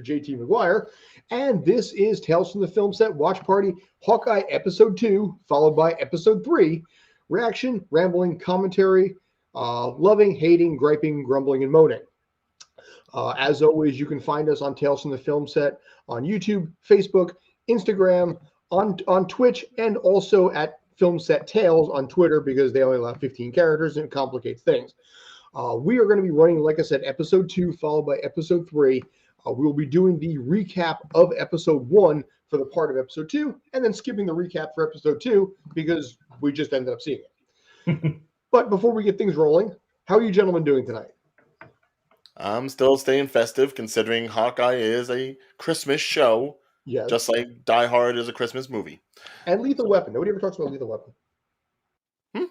JT McGuire, and this is Tales from the Film Set Watch Party Hawkeye Episode 2, followed by Episode 3, reaction, rambling, commentary, loving, hating, griping, grumbling, and moaning. As always, you can find us on Tales from the Film Set on YouTube, Facebook, Instagram, on Twitch, and also at Film Set Tales on Twitter because they only allow 15 characters and it complicates things. We are going to be running, like I said, Episode 2, followed by Episode 3. We will be doing the recap of Episode 1 for the part of Episode 2, and then skipping the recap for Episode 2 because we just ended up seeing it. But before we get things rolling, how are you gentlemen doing tonight? I'm still staying festive, considering Hawkeye is a Christmas show, Yes. just like Die Hard is a Christmas movie. And Lethal Weapon. Nobody ever talks about Lethal Weapon.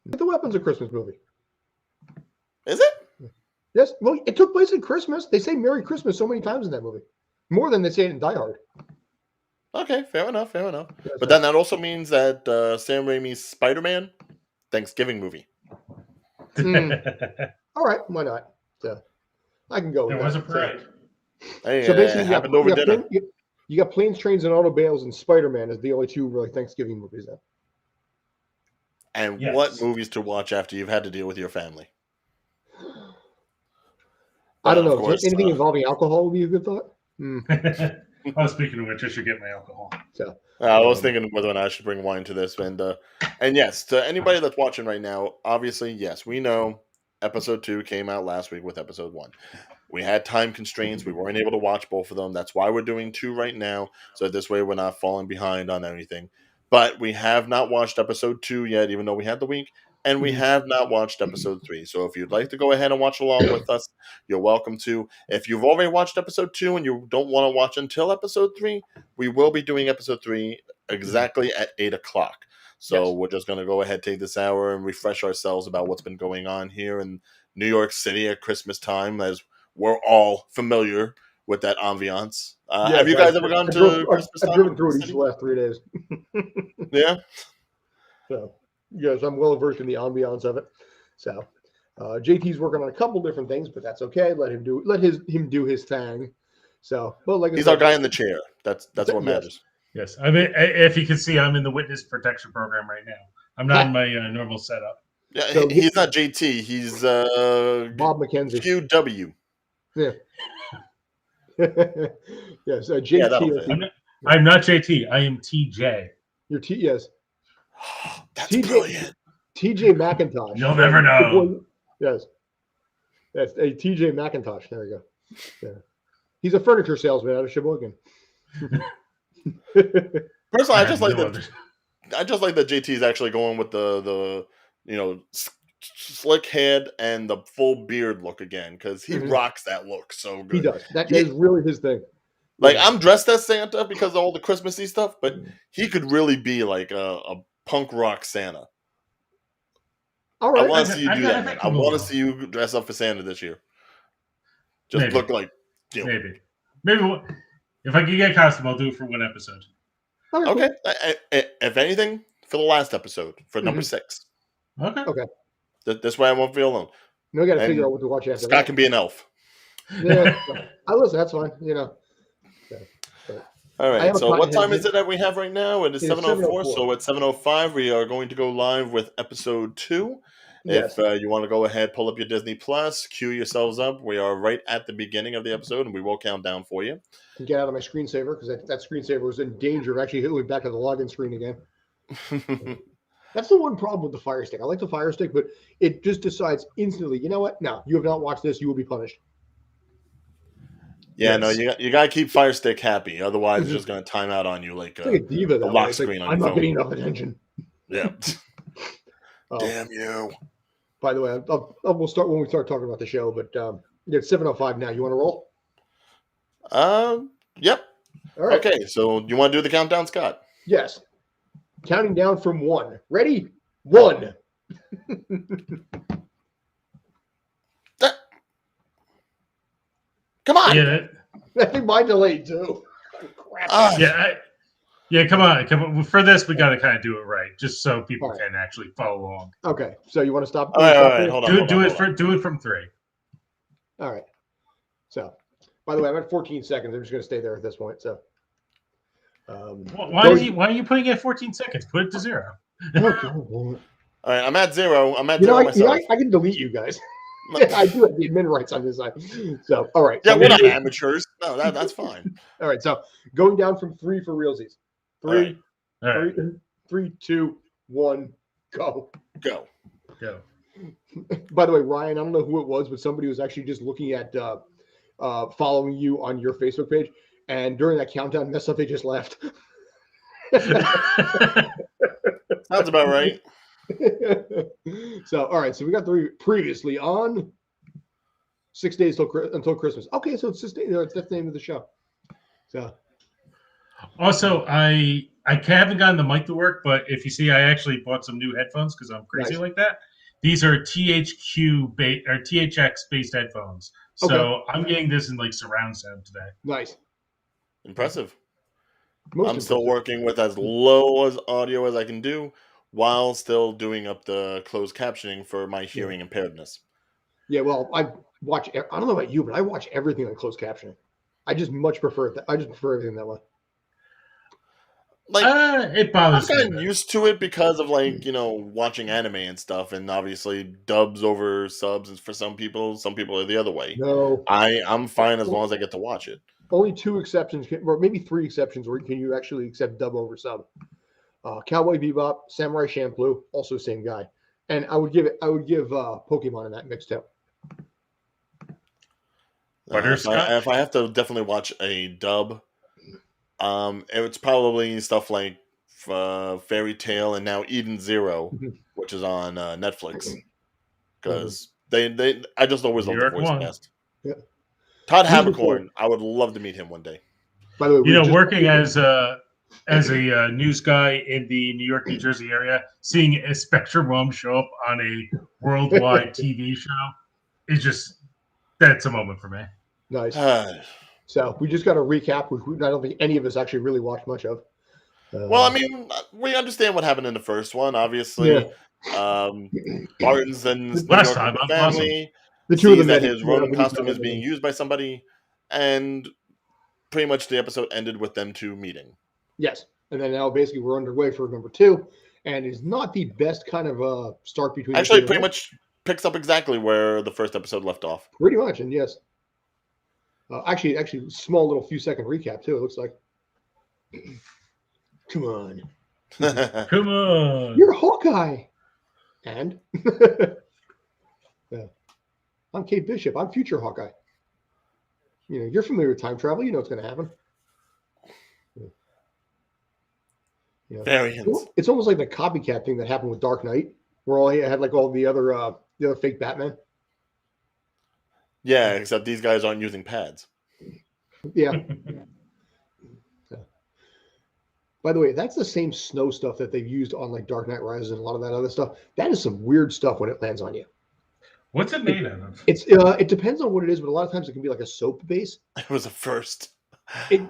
Lethal Weapon's a Christmas movie. Is it? Yes. Well, it took place at Christmas. They say Merry Christmas so many times in that movie. More than they say it in Die Hard. Okay, fair enough. Yes, But then that also means that Sam Raimi's Spider-Man, Thanksgiving movie. All right, why not? So, I can go with There was a parade. Hey, So basically, it happened over dinner. You got Planes, Trains, and Automobiles and Spider-Man as the only two really Thanksgiving movies then. And Yes. what movies to watch after you've had to deal with your family? I don't know. Of course, Anything involving alcohol would be a good thought. Oh, speaking of which, I should get my alcohol. So I was thinking whether or not I should bring wine to this. And yes, to anybody that's watching right now, obviously, yes, we know Episode 2 came out last week with Episode 1. We had time constraints. We weren't able to watch both of them. That's why we're doing 2 right now. So this way we're not falling behind on anything. But we have not watched Episode 2 yet, even though we had the week. And we have not watched Episode 3. So if you'd like to go ahead and watch along with us, you're welcome to. If you've already watched Episode 2 and you don't want to watch until Episode 3, we will be doing Episode 3 exactly at 8 o'clock. So Yes. we're just going to go ahead, take this hour, and refresh ourselves about what's been going on here in New York City at Christmas time, as we're all familiar with that ambiance. Have you guys ever gone to Christmas time? I've driven through it each of the last 3 days. Yeah? So, yes, I'm well versed in the ambiance of it. So, JT's working on a couple different things, but that's okay. Let him do his thing. So, well, like I He's said, our guy in the chair. That's what matters. Yes, I mean, if you can see, I'm in the witness protection program right now. I'm not in my normal setup. Yeah, So he's not JT. He's Bob McKenzie. QW. Yeah. Yes, JT. Yeah, that'll fit. I'm not JT. I am TJ. Your yes. That's TJ brilliant. TJ McIntosh. You'll never know. Yes. That's a TJ McIntosh. There we go. Yeah. He's a furniture salesman out of Sheboygan. Personally, I just like that JT is actually going with the slick head and the full beard look again, because he rocks that look so good. He does. That is really his thing. Like, I'm dressed as Santa because of all the Christmassy stuff, but he could really be like a punk rock Santa. All right. I want to see you do that, man. I want to see you dress up for Santa this year. Just look like, maybe if I can get a costume, I'll do it for one episode. Okay. If anything, for the last episode, for number 6. Okay. This way I won't feel alone. No, we got to figure out what to watch after. Scott can be an elf. Yeah, I listen. That's fine. All right. So what time is it that we have right now? It is 7:04. 7:04. So at 7:05, we are going to go live with Episode 2. Yes. If you want to go ahead, pull up your Disney Plus, cue yourselves up. We are right at the beginning of the episode, and we will count down for you. Get out of my screensaver because that screensaver was in danger of actually hitting me back to the login screen again. That's the one problem with the Fire Stick. I like the Fire Stick, but it just decides instantly, you know what? No, you have not watched this. You will be punished. Yeah, no, you got to keep Fire Stick happy. Otherwise, it's just going to time out on you like a diva, the lock screen on I'm your not phone. getting enough attention. Yeah. Damn you. By the way, we'll start when we start talking about the show, but it's 7:05 now. You want to roll? Yep. All right. Okay, so you want to do the countdown, Scott? Yes. Counting down from 1. Ready? 1. Come on. Yeah. I think mine delayed too. Crap. Yeah, come on. For this, we got to kind of do it right, just so people can actually follow along. Okay, so you want to stop? All right, hold on. Do it from 3. All right. So By the way, I'm at 14 seconds. I'm just going to stay there at this point. So, why are you putting it at 14 seconds? Put it to 0. All right, I'm at 0. I'm at You know, 0 myself. I can delete you guys. I do have the admin rights on this side. So, all right. Yeah, So we're not amateurs. No, that's fine. All right. So, going down from 3 for realsies. Three, All right. 3, 2, 1, go. Go. By the way, Ryan, I don't know who it was, but somebody was actually just looking at following you on your Facebook page. And during that countdown mess up, they just left. Sounds about right. So, all right. So we got 3 previously on 6 days until Christmas. Okay, so it's just that's the name of the show. So, also, I haven't gotten the mic to work, but if you see, I actually bought some new headphones because I'm crazy like that. These are THX based headphones. So I'm getting this in like surround sound today. Nice. Impressive. I'm still working with as low as audio as I can do while still doing up the closed captioning for my hearing impairedness. Yeah, well, I don't know about you, but I watch everything on closed captioning. I just much prefer that. I just prefer everything that way. Like, it bothers I've me. gotten used to it because of watching anime and stuff, and obviously dubs over subs is for some people. Some people are the other way. No, I'm fine as long as I get to watch it. Only 2 exceptions, or maybe 3 exceptions, where can you actually accept dub over sub. Cowboy Bebop, Samurai Champloo, also same guy, and I would give Pokemon in that mix too. If I have to definitely watch a dub, it's probably stuff like Fairy Tail and now Eden Zero, which is on Netflix, because I just always love the voice cast. Yeah. Todd Habercorn, I would love to meet him one day. By the way, working as a news guy in the New York, New Jersey area, seeing a Spectrum Mom show up on a worldwide TV show is that's a moment for me. Nice. So we just got a recap. I don't think any of us actually really watched much of. Well, I mean, we understand what happened in the first one. Obviously, Barton's and his New York family. The two of them that his Ronin costume is being used by somebody, and pretty much the episode ended with them 2 meeting. Yes, and then now basically we're underway for number 2, and it's not the best kind of start between. Actually, pretty much picks up exactly where the first episode left off. Pretty much, and yes, actually, small little few second recap too. It looks like. Come on, come on! You're Hawkeye, and yeah. I'm Kate Bishop. I'm future Hawkeye. You're familiar with time travel. You know what's going to happen. Variants. It's almost like the copycat thing that happened with Dark Knight, where had like all the other fake Batman. Yeah, except these guys aren't using pads. Yeah. By the way, that's the same snow stuff that they've used on like Dark Knight Rises and a lot of that other stuff. That is some weird stuff when it lands on you. What's it made out of? It depends on what it is, but a lot of times it can be like a soap base. It was a first. And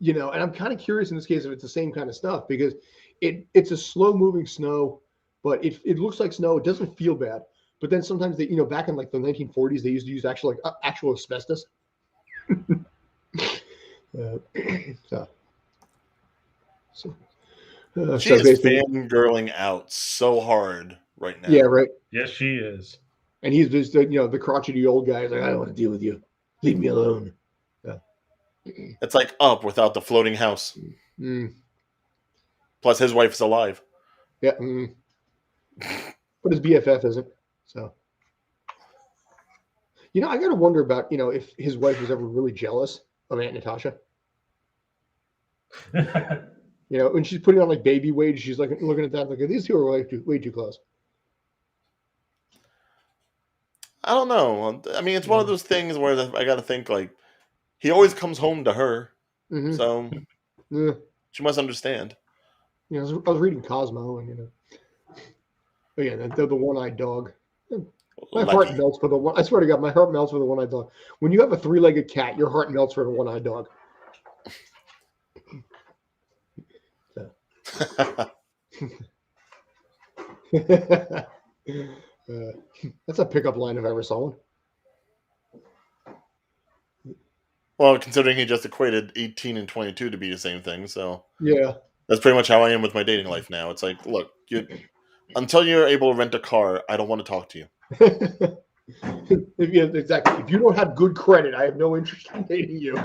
I'm kind of curious in this case if it's the same kind of stuff, because it's a slow moving snow, but it looks like snow. It doesn't feel bad. But then sometimes they, back in like the 1940s, they used to use actual asbestos. She is fangirling out so hard right now. Yeah, right. Yes, she is. And he's just the crotchety old guy. He's like, I don't want to deal with you. Leave me alone. It's like Up without the floating house. Mm. Plus, his wife's alive. Yeah. Mm. But his BFF isn't. So, I got to wonder about, if his wife was ever really jealous of Aunt Natasha. When she's putting on like baby weight, she's like looking at that like, these two are way too close. I don't know. I mean, it's one of those things where I got to think like he always comes home to her, so she must understand. I was reading Cosmo, and again the one-eyed dog. My heart melts for the one. I swear to God, my heart melts for the one-eyed dog. When you have a 3-legged cat, your heart melts for the one-eyed dog. That's a pickup line if I ever saw one. Well, considering he just equated 18 and 22 to be the same thing, so Yeah. that's pretty much how I am with my dating life now. It's like, look, until you're able to rent a car, I don't want to talk to you. Exactly. If you don't have good credit, I have no interest in dating you.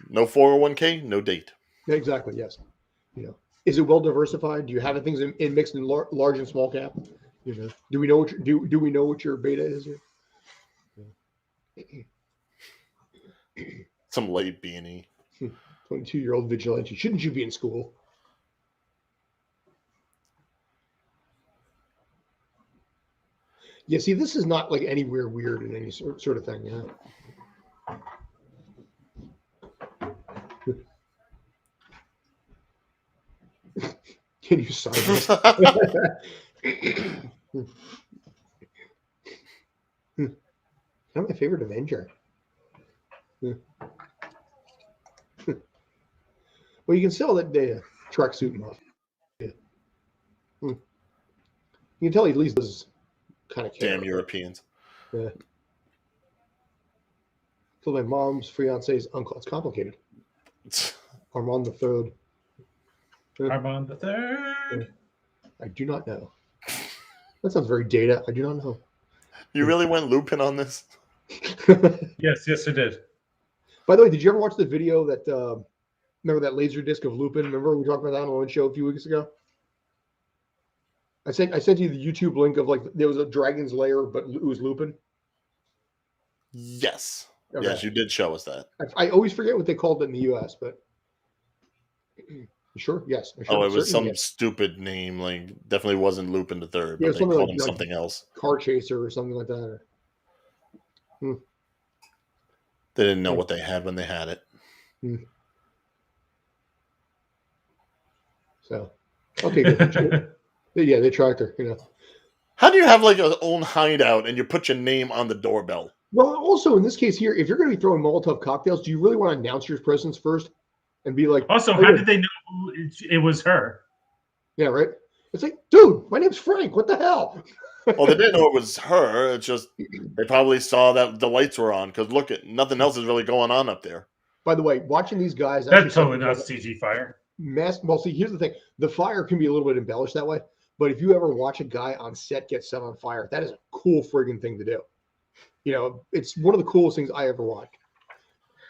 No 401k, no date. Exactly. Yes. Is it well diversified? Do you have things in mixed in large and small cap? Do we know what do we know what your beta is here? Some late B&E. 22-year-old vigilante. Shouldn't you be in school? Yeah, see, this is not like anywhere weird in any sort of thing. Yeah. Can you sign this? Not my favorite Avenger. Well, you can sell that tracksuit muff. Yeah. You can tell he at least does kind of care. Damn Europeans. Yeah. Killed my mom's fiance's uncle. It's complicated. Armand the Third. Armand the Third. I do not know. That sounds very Data. I do not know. You really went Lupin on this? Yes, I did. By the way, did you ever watch the video that remember that laser disc of Lupin? Remember we talked about that on one show a few weeks ago? I sent you the YouTube link of like there was a dragon's lair, but it was Lupin. Yes. Okay. Yes, you did show us that. I always forget what they called it in the US, but sure, yes. Sure, it was some stupid name, like definitely wasn't Lupin the Third, but yeah, they called like, him something else. Car Chaser or something like that. They didn't know what they had when they had it. So, okay, good. Yeah, the tractor, How do you have like an own hideout and you put your name on the doorbell? Well, also in this case here, if you're going to be throwing Molotov cocktails, do you really want to announce your presence first and be like? Also, how did they know it was her? Yeah, right. It's like, dude, my name's Frank. What the hell? Well, they didn't know it was her. It's just they probably saw that the lights were on because look at nothing else is really going on up there. By the way, watching these guys, that's totally not CG fire. Well, see, here's the thing: the fire can be a little bit embellished that way, but if you ever watch a guy on set get set on fire, that is a cool friggin' thing to do. It's one of the coolest things I ever watched.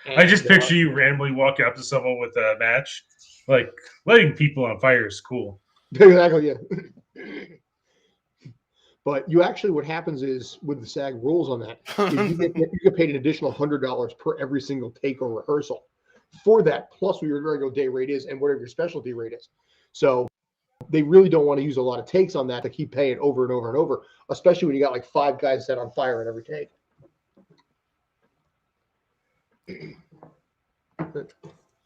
And, I just picture you randomly walking up to someone with a match, like lighting people on fire is cool. Exactly, yeah. But you actually, what happens is with the SAG rules on that, is you get paid an additional $100 per every single take or rehearsal for that, plus what your regular day rate is and whatever your specialty rate is. So they really don't want to use a lot of takes on that to keep paying over and over and over, especially when you got like 5 guys set on fire in every take.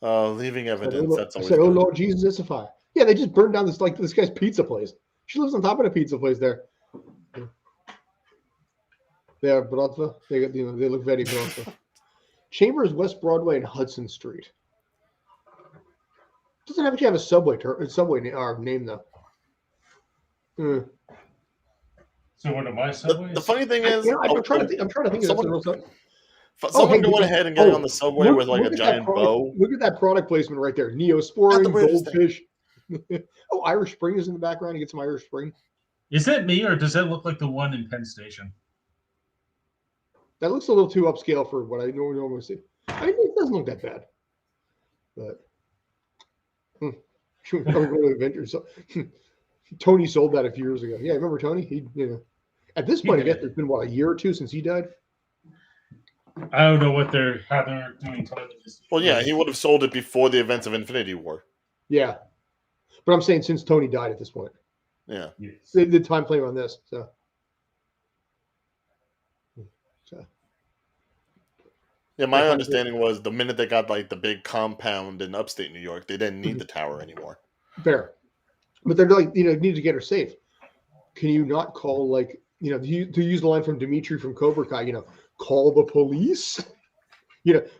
Leaving evidence. That's always I said, oh Lord Jesus, it's a fire. Yeah, they just burned down this guy's pizza place. She lives on top of the pizza place there. They are Broadway. They look very Broadway. Chambers, West Broadway, and Hudson Street. Doesn't actually have a subway name though. So one of my subways. The funny thing is, I'm trying to think. Someone going ahead and getting on the subway with like a giant bow. Look at that product placement right there. Neosporin, Goldfish. Oh, Irish Spring is in the background. You get some Irish Spring. Is that me, or does that look like the one in Penn Station? That looks a little too upscale for what I normally see. I mean, it doesn't look that bad. But should we go to Avengers? Tony sold that a few years ago. Yeah, remember Tony? He, at this point, I guess it's been a year or two since he died. I don't know how they're doing television. Well, yeah, he would have sold it before the events of Infinity War. Yeah, but I'm saying since Tony died at this point. Yeah, they did time frame on this, so. Yeah, my understanding was the minute they got like the big compound in upstate New York, they didn't need the tower anymore. Fair, but they're like, need to get her safe. Can you not call to use the line from Dimitri from Cobra Kai? Call the police.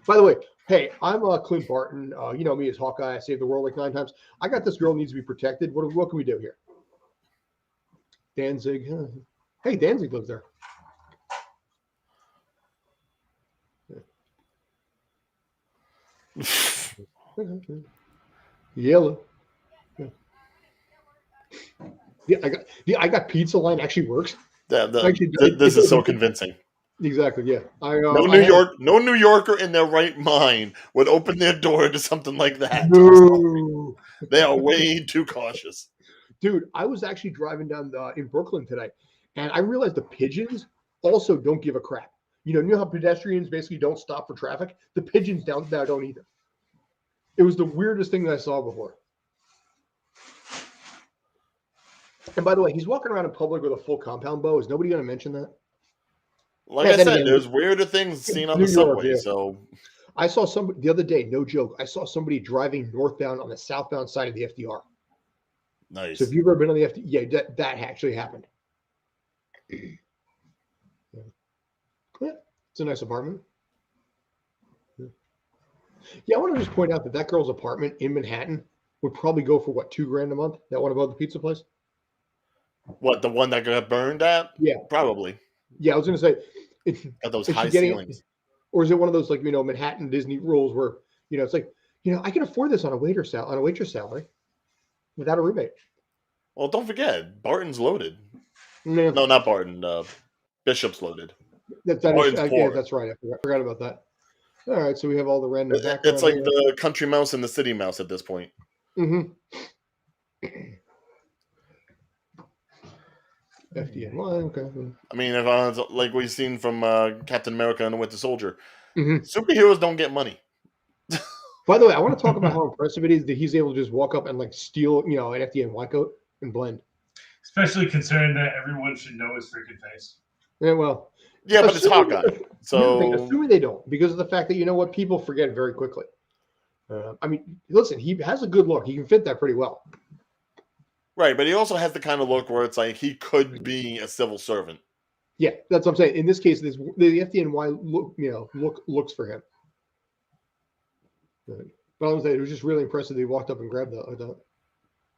By the way, hey, I'm Clint Barton. You know me as Hawkeye. I saved the world like 9 times. I got this girl needs to be protected. What can we do here? Danzig. Hey, Danzig lives there. Yellow. Yeah, I got pizza line actually works. Actually, This is so convincing. Exactly. Yeah. No New Yorker in their right mind would open their door to something like that. No. They are way too cautious. Dude, I was actually driving down in Brooklyn today, and I realized the pigeons also don't give a crap. You know how pedestrians basically don't stop for traffic? The pigeons down there don't either. It was the weirdest thing that I saw before. And by the way, he's walking around in public with a full compound bow. Is nobody going to mention that? Like I said, there's weirder things seen on the subway. Yeah. So I saw somebody the other day, no joke. I saw somebody driving northbound on the southbound side of the FDR. Nice. So if you've ever been on the FDR, yeah, that actually happened. Yeah, it's a nice apartment. Yeah, I want to just point out that girl's apartment in Manhattan would probably go for what, $2,000 a month? That one above the pizza place? What, the one that got burned at? Yeah, probably. Yeah, I was going to say, got those high ceilings, or is it one of those Manhattan Disney rules where it's like I can afford this on a waitress salary without a rebate. Well, don't forget Barton's loaded. Yeah. No, not Barton. Bishop's loaded. Yeah, that's right. I forgot about that. All right, so we have all the random. It's like the country mouse and the city mouse at this point. Mm-hmm. FDNY, okay. I mean, if like we've seen from Captain America and the Winter Soldier, mm-hmm. Superheroes don't get money. By the way, I want to talk about how impressive it is that he's able to just walk up and steal, an FDNY coat and blend. Especially considering that everyone should know his freaking face. Yeah, well. Yeah, but it's Hawkeye. So assuming they don't, because of the fact that people forget very quickly. I mean, listen, he has a good look. He can fit that pretty well. Right, but he also has the kind of look where it's like he could be a civil servant. Yeah, that's what I'm saying. In this case, the FDNY looks for him. But I was saying, it was just really impressive that he walked up and grabbed that.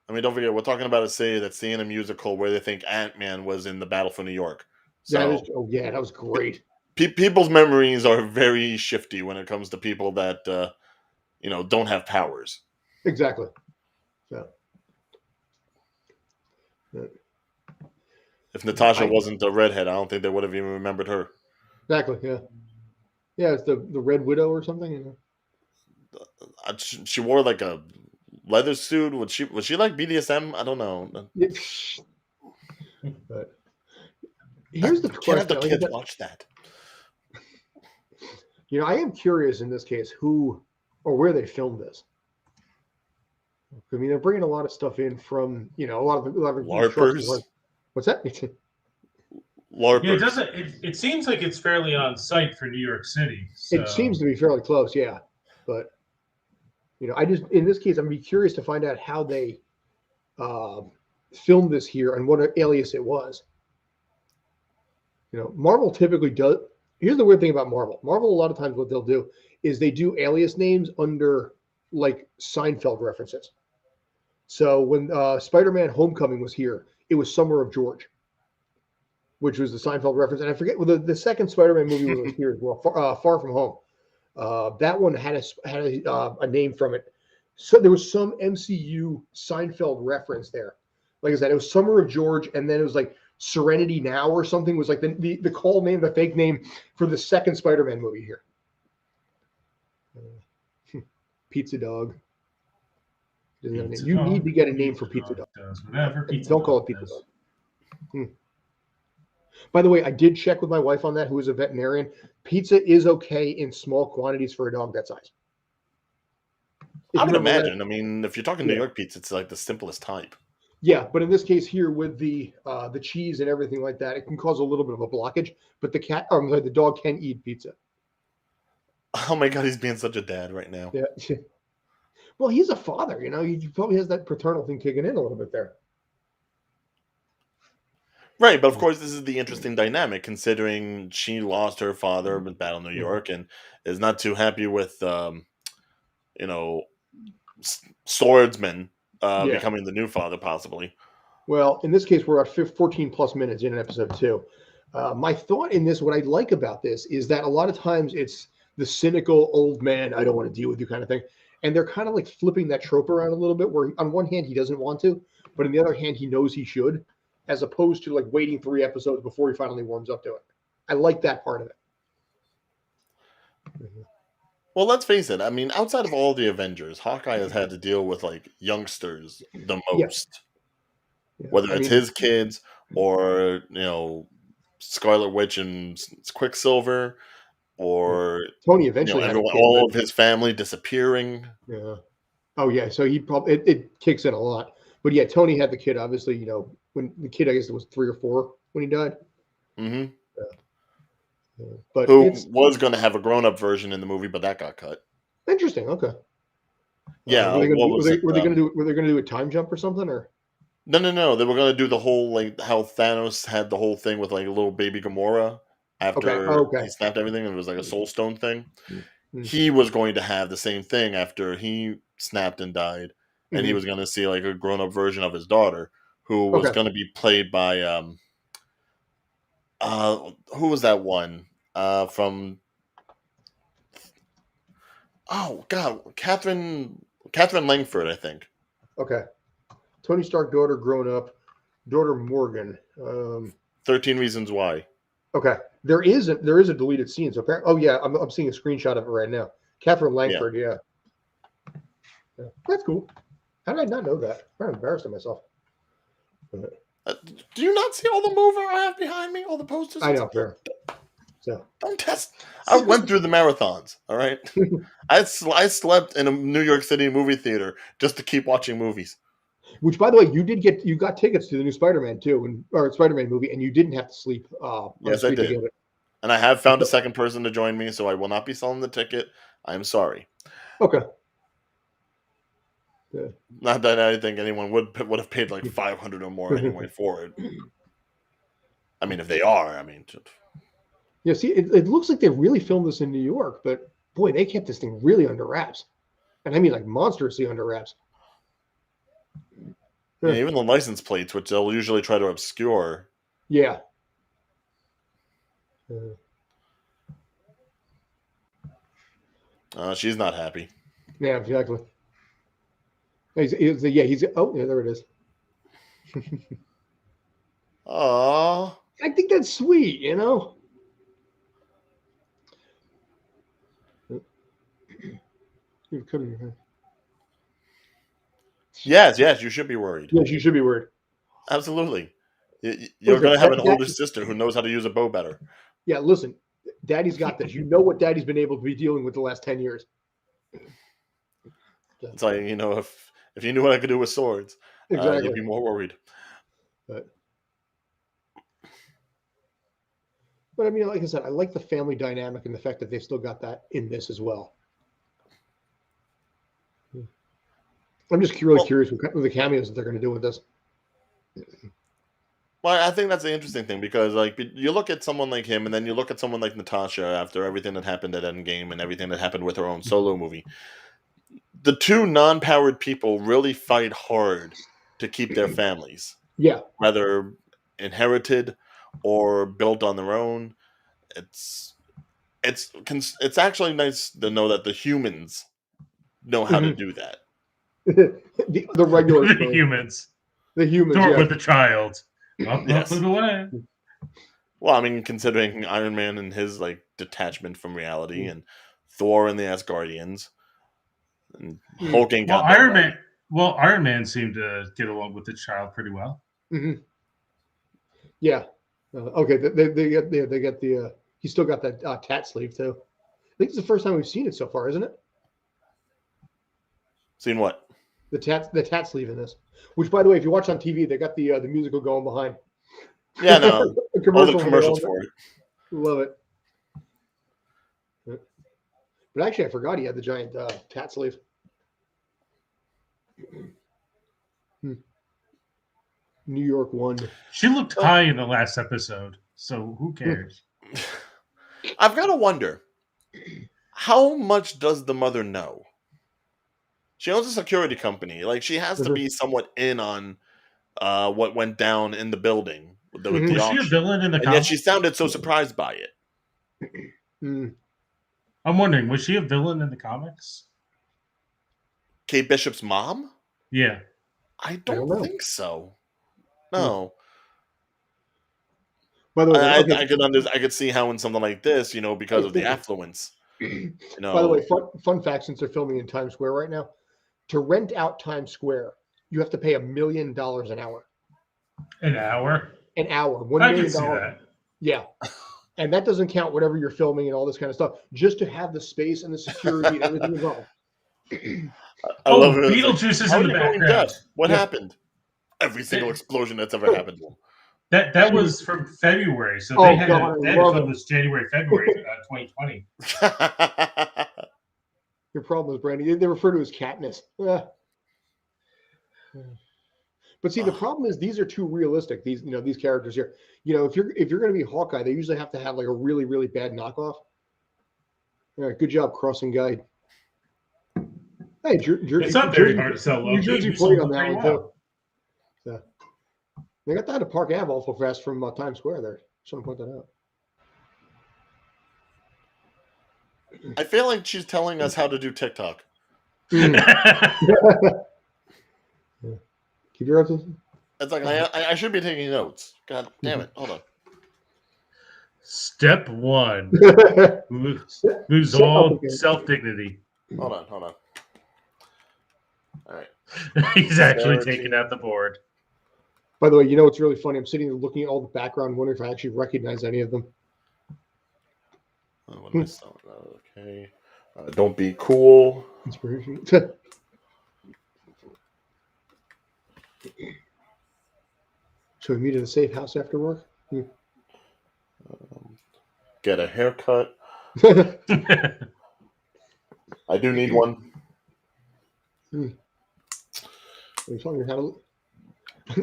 I mean, don't forget, we're talking about a city that's seeing a musical where they think Ant-Man was in the Battle for New York. So, that was great. People's memories are very shifty when it comes to people that don't have powers. Exactly. Yeah. If Natasha wasn't a redhead, I don't think they would have even remembered her. Exactly. Yeah. Yeah, it's the Red Widow or something. She wore like a leather suit. Was she like BDSM? I don't know. But here's the question: Can't have the kids watch that? I am curious in this case who or where they filmed this. I mean, they're bringing a lot of stuff in from a lot of LARPers. What's that? LARPers. Yeah, it doesn't. It seems like it's fairly on site for New York City. So. It seems to be fairly close, yeah. But I just in this case, I'm be curious to find out how they filmed this here and what alias it was. Marvel typically does. Here's the weird thing about Marvel. Marvel, a lot of times, what they'll do is they do alias names under like Seinfeld references. So when Spider-Man: Homecoming was here, it was Summer of George, which was the Seinfeld reference. And I forget the second Spider-Man movie was here as well, Far From Home. That one had a name from it. So there was some MCU Seinfeld reference there. Like I said, it was Summer of George, and then it was like Serenity Now or something was like the call name, the fake name for the second Spider-Man movie here. Pizza Dog. You need to get a name for Pizza Dog. Don't call it Pizza Dog. By the way, I did check with my wife on that, who is a veterinarian. Pizza is okay in small quantities for a dog that size. I would imagine. I mean, if you're talking New York pizza, it's like the simplest type. Yeah, but in this case here with the cheese and everything like that, it can cause a little bit of a blockage. But the dog can eat pizza. Oh my God, he's being such a dad right now. Yeah. Well, he's a father, He probably has that paternal thing kicking in a little bit there. Right, but of course, this is the interesting dynamic, considering she lost her father in Battle New York and is not too happy with, swordsman becoming the new father, possibly. Well, in this case, we're at 14 plus minutes in episode 2. My thought in this, what I like about this, is that a lot of times it's the cynical old man, I don't want to deal with you kind of thing. And they're kind of like flipping that trope around a little bit, where on one hand he doesn't want to, but on the other hand he knows he should, as opposed to like waiting 3 episodes before he finally warms up to it. I like that part of it. Well, let's face it. I mean, outside of all the Avengers, Hawkeye has had to deal with like youngsters the most. Yeah. Whether it's his kids or Scarlet Witch and Quicksilver, or Tony eventually had a everyone, kid, all of his family disappearing. Yeah. Oh yeah. So he probably it kicks in a lot. But yeah, Tony had the kid. Obviously, when the kid, I guess it was 3 or 4 when he died. Mm-hmm. But who was going to have a grown-up version in the movie, but that got cut. Interesting. Okay. Yeah. Were they going to do a time jump or something, or? No. They were going to do the whole like how Thanos had the whole thing with like a little baby Gamora after he snapped everything, and it was like a soul stone thing. Mm-hmm. He was going to have the same thing after he snapped and died, and he was going to see like a grown-up version of his daughter, who was going to be played by who was that one from? Oh God, Catherine Langford, I think. Okay. Tony Stark daughter grown up, daughter Morgan. 13 Reasons Why. Okay, there is a deleted scene. So apparently, oh yeah, I'm seeing a screenshot of it right now. Catherine Langford, yeah. That's cool. How did I not know that? I'm embarrassing myself. Do you not see all the mover I have behind me? All the posters? I know, fair. So don't test. I went through the marathons. All right, I slept in a New York City movie theater just to keep watching movies. Which, by the way, you got tickets to the new Spider-Man or Spider-Man movie, and you didn't have to sleep. Yes, I did. And I have found a second person to join me, so I will not be selling the ticket. I am sorry. Okay. Yeah. Not that I think anyone would have paid like $500 or more anyway for it. I mean, if they are, Yeah, see, it looks like they really filmed this in New York, but boy, they kept this thing really under wraps. And I mean, like, monstrously under wraps. Yeah, even the license plates, which they'll usually try to obscure. Yeah. She's not happy. Yeah, exactly. He's oh, yeah, there it is. Aww. I think that's sweet, You're cutting your hair. Yes, you should be worried. Yes, you should be worried. Absolutely. You're going to have an older sister who knows how to use a bow better. Yeah, listen, Daddy's got this. You know what Daddy's been able to be dealing with the last 10 years. It's like, if you knew what I could do with swords, exactly. You'd be more worried. But I mean, like I said, I like the family dynamic and the fact that they've still got that in this as well. I'm just really curious with the cameos that they're going to do with this. Well, I think that's the interesting thing, because like you look at someone like him, and then you look at someone like Natasha after everything that happened at Endgame and everything that happened with her own solo movie. The two non-powered people really fight hard to keep their families. Yeah. Whether inherited or built on their own. It's actually nice to know that the humans know how to do that. the regular humans. The humans. Start with the child. Up yes. and away. Well, I mean, considering Iron Man and his like detachment from reality, and Thor and the Asgardians, and Hulk ain't got Iron Man. Well, Iron Man seemed to get along with the child pretty well. Mm-hmm. Yeah. Okay. They get the. He's still got that tat sleeve too. I think it's the first time we've seen it so far, isn't it? Seen what? The tat sleeve in this. Which, by the way, if you watch on TV, they got the musical going behind. Yeah, no. All the commercials for it. Love it. But actually, I forgot he had the giant tat sleeve. New York 1. She looked high in the last episode, so who cares? I've got to wonder, how much does the mother know? She owns a security company. Like, she has to be somewhat in on what went down in the building. With Was she a villain in the and yet she sounded so surprised by it. I'm wondering, was she a villain in the comics? Kate Bishop's mom? Yeah. I don't don't know. think so. No. By the way, okay. I could see how in something like this, because of the affluence. By the way, fun fact: since they're filming in Times Square right now, to rent out Times Square, you have to pay $1 million an hour. An hour? An hour. $1 I million. can see that. Yeah. And that doesn't count whatever you're filming and all this kind of stuff, just to have the space and the security and everything involved. I love it. Beetlejuice is in the background. Deaf? What happened? Every single explosion that's ever happened to him. That was from February, so they had filmed this February 2020. Your problem is, Brandy, they refer to as Katniss. But see, the problem is these are too realistic. These characters here. If you're going to be Hawkeye, they usually have to have like a really, really bad knockoff. All right, good job, crossing guide. Hey, it's not very hard to sell. New Jersey played on that one too. So, they got that at Park Ave awful fast from Times Square there. Just want to point that out. I feel like she's telling us how to do TikTok. Keep your eyes open. It's like I should be taking notes. God damn it! Hold on. Step 1: lose all self-dignity. Hold on. All right. He's actually taking out the board. By the way, what's really funny? I'm sitting there looking at all the background, wondering if I actually recognize any of them. What am I selling? Okay. Don't be cool. Inspiration. So we meet at a safe house after work? Get a haircut. I do need one.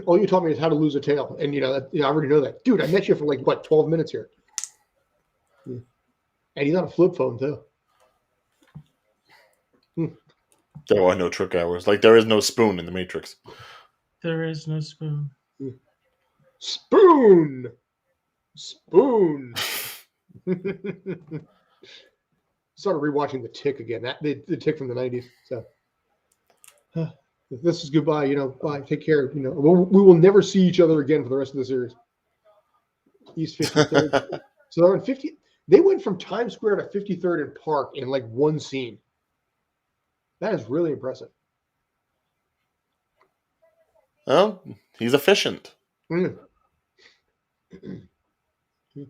All you taught me is how to lose a tail. And, I already know that. Dude, I met you for 12 minutes here. And he's on a flip phone, too. There are no trick hours. Like, there is no spoon in the Matrix. There is no spoon. Spoon! Started rewatching The Tick again. The Tick from the 90s. So, this is goodbye. Bye. Take care. We will never see each other again for the rest of the series. East 53rd. So they're in 50. They went from Times Square to 53rd and Park in one scene. That is really impressive. Well, he's efficient. Mm.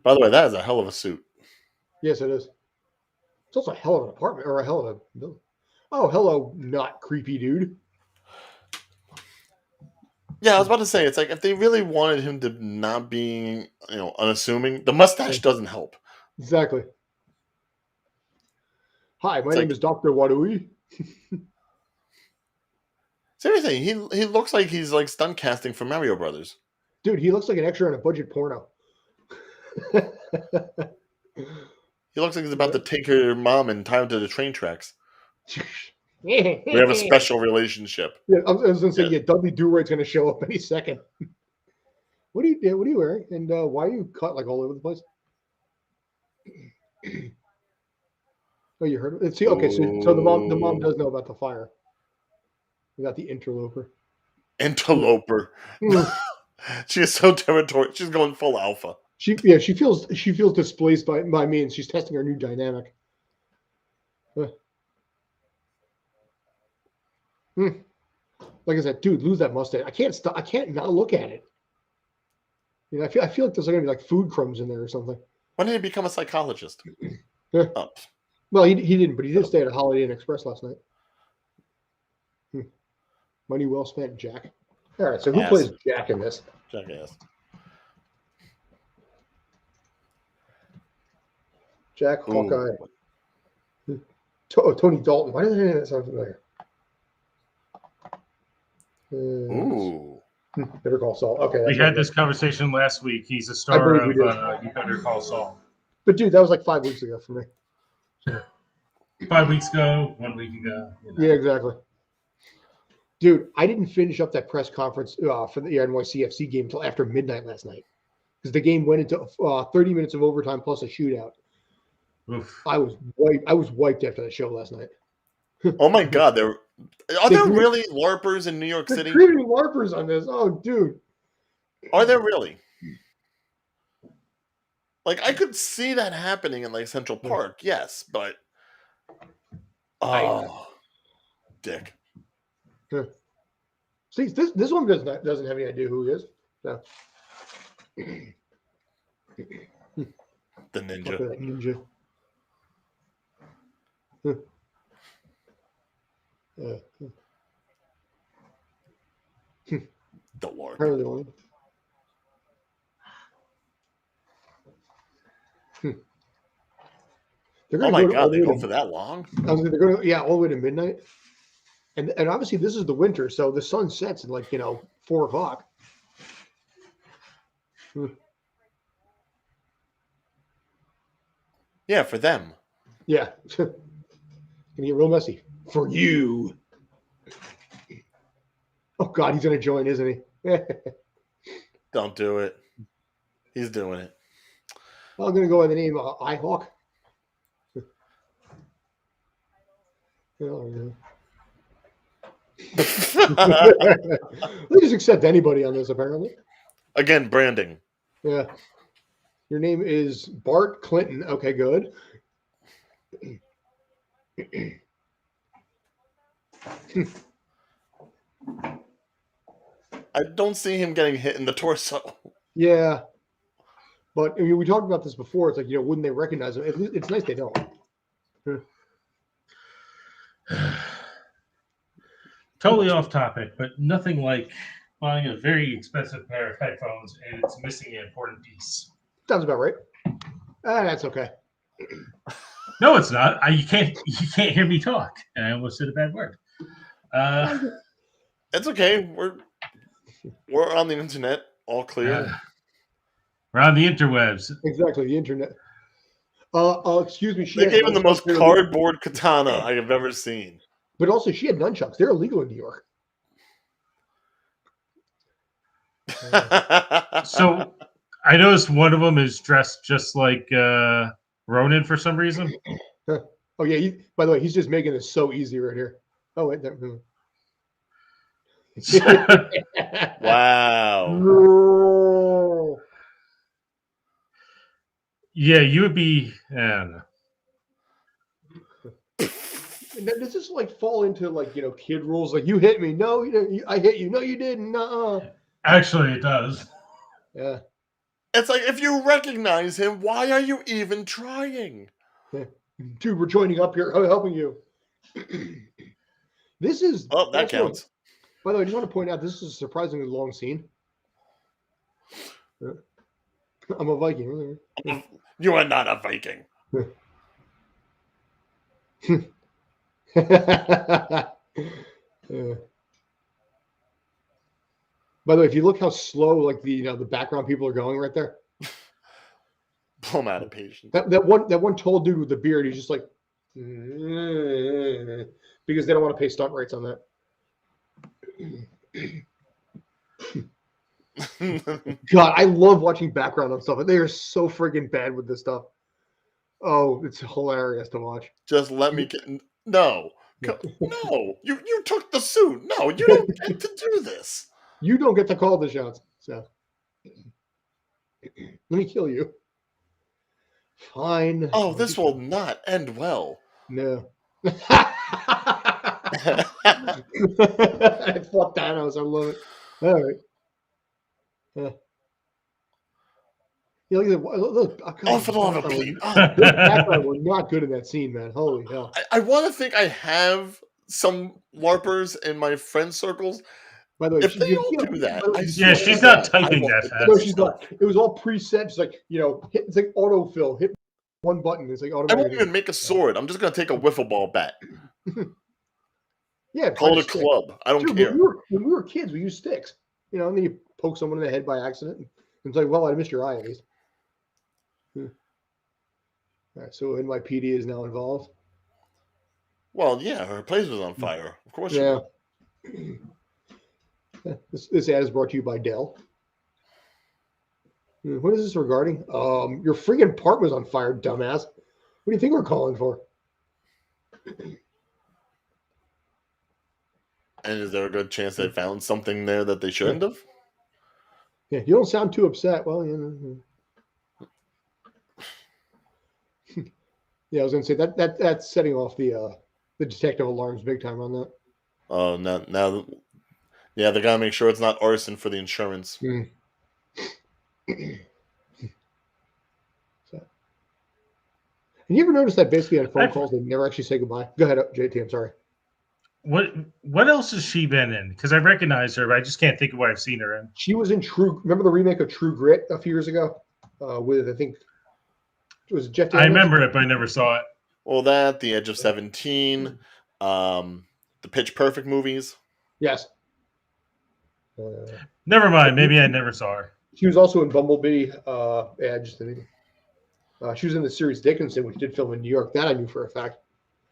By the way, that is a hell of a suit. Yes, it is. It's also a hell of an apartment or a hell of a building. Oh, hello, not creepy dude. Yeah, I was about to say, it's like if they really wanted him to not be, unassuming, the mustache doesn't help. Exactly. Hi, my name is Dr. Wadui. Seriously, he looks like he's stunt casting for Mario Brothers. Dude, he looks like an extra in a budget porno. He looks like he's about to take her mom and tie him to the train tracks. We have a special relationship. Yeah, I was going to say, Dudley Do-Right's going to show up any second. What are you wearing? And why are you cut all over the place? Oh, you heard it? See, okay, so the mom does know about the fire. We got the interloper. Interloper. She is so territorial. She's going full alpha. She feels displaced by me, and she's testing her new dynamic. Like I said, dude, lose that mustache. I can't not look at it. I feel like there's going to be food crumbs in there or something. When did he become a psychologist? Oh. Well, he didn't, but he did stay at a Holiday Inn Express last night. Money well spent, Jack. All right, so who plays Jack in this? Jackass. Jack, Hawkeye. Tony Dalton. Why does that sound familiar? Ooh. Better Call Saul. Okay. We had this conversation last week. He's a star of Better Call Saul. But dude, that was 5 weeks ago for me. 5 weeks ago, 1 week ago. Yeah, exactly. Dude, I didn't finish up that press conference for the NYCFC game until after midnight last night because the game went into 30 minutes of overtime plus a shootout. Oof. I was wiped after that show last night. Oh my God, are They there cre- really LARPers in New York They're City? creating LARPers on this. Oh, dude. Are there really? Like, I could see that happening in like Central Park, yes, but dick. See, this one doesn't have any idea who he is. So. The ninja. Look at that ninja. The LARP. Apparently only. They're Oh gonna my go to all God, the they way go to- for that long? I was they're going to, all the way to midnight. And obviously this is the winter, so the sun sets at like 4:00. Yeah, for them. Yeah, gonna get real messy for you. Oh God, he's gonna join, isn't he? Don't do it. He's doing it. I'm gonna go by the name iHawk. Oh, yeah. They just accept anybody on this, apparently. Again, branding. Yeah. Your name is Bart Clinton. Okay, good. I don't see him getting hit in the torso. Yeah. But I mean, we talked about this before. It's like, wouldn't they recognize him? It's nice they don't. Totally off topic, but nothing like buying a very expensive pair of headphones and it's missing an important piece. Sounds about right. That's okay. No, it's not. You can't hear me talk. And I almost said a bad word. It's okay. We're on the internet, all clear. We're on the interwebs. Exactly, the internet. Excuse me. They gave him the most cardboard katana I have ever seen. But also, she had nunchucks. They're illegal in New York. So I noticed one of them is dressed just like Ronin for some reason. Oh yeah. By the way, he's just making this so easy right here. Oh wait. Wow. Yeah, you would be. I don't know. Now, does this like fall into kid rules? Like you hit me, no, I hit you, no, you didn't. Actually, it does. Yeah. It's like, if you recognize him, why are you even trying? Dude, we're joining up here, helping you. This is. Oh, that counts. By the way, I just want to point out this is a surprisingly long scene. I'm a Viking. You are not a Viking. Yeah. By the way, if you look how slow the background people are going right there. I'm out of patience. That one tall dude with the beard, he's just like because they don't want to pay stunt rates on that. God, I love watching background on stuff. They are so friggin' bad with this stuff. Oh, it's hilarious to watch. Just let me get no. No, you took the suit. No, you don't get to do this. You don't get to call the shots. So let me kill you. Fine. Oh, this will not end well. No. Fuck Thanos. I love it. All right. Yeah. Look. Oh, for the love of Pete. We're not good in that scene, man. Holy hell. I want to think I have some LARPers in my friend circles. By the way, if they don't do that, she's not typing that fast. No, she's not. It was all preset. She's like, it's like autofill. Hit one button. It's like I automatic. won't even make a sword. I'm just going to take a wiffle ball bat. Yeah. Call it a club. I don't care. When we were kids, we used sticks. And then you poke someone in the head by accident. And it's like, well, I missed your eye at least. All right. So NYPD is now involved. Well, yeah, her place was on fire. Of course. Yeah. This ad is brought to you by Dell. What is this regarding? Your freaking part was on fire, dumbass. What do you think we're calling for? And is there a good chance they found something there that they shouldn't have? Yeah, you don't sound too upset. Well, yeah, I was gonna say that's setting off the detective alarms big time on that. Oh, now, yeah, they gotta make sure it's not arson for the insurance. Mm. So, and you ever notice that basically on phone calls they never actually say goodbye? Go ahead, JT. I'm sorry. What else has she been in? Because I recognize her, but I just can't think of what I've seen her in. She was in True. Remember the remake of True Grit a few years ago? With I think it was Jeff Daniels. I remember it, but I never saw it. Well, that, The Edge of 17, the Pitch Perfect movies. Yes. Never mind. Maybe I never saw her. She was also in Bumblebee. She was in the series Dickinson, which did film in New York. That I knew for a fact.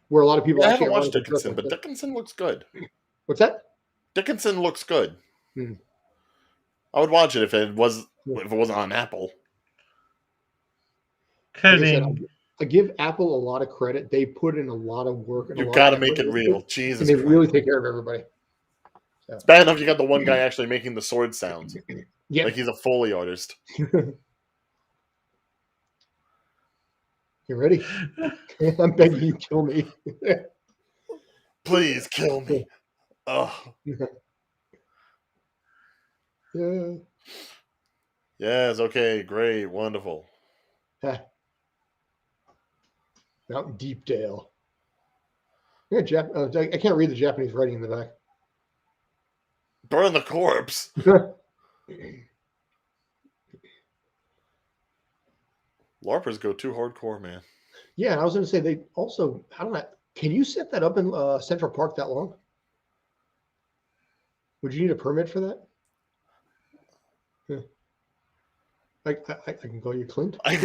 Where a lot of people Yeah, I actually haven't watched Dickinson, but Dickinson looks good. What's that? Dickinson looks good. Hmm. I would watch it if it wasn't on Apple. Kidding. I give Apple a lot of credit. They put in a lot of work. And You got to make it real. Jesus Christ. And they really take care of everybody. So. It's bad enough you got the one guy actually making the sword sounds. Yeah. Like he's a Foley artist. You ready? I'm begging you, kill me. Please kill me. Oh. Yeah. Yes, okay, great, wonderful. Mountain Deepdale. Yeah, I can't read the Japanese writing in the back. Burn the corpse. LARPers go too hardcore, man. Yeah, and I was going to say they also. I don't know. Can you set that up in Central Park that long? Would you need a permit for that? Yeah. I can call you Clint. Like,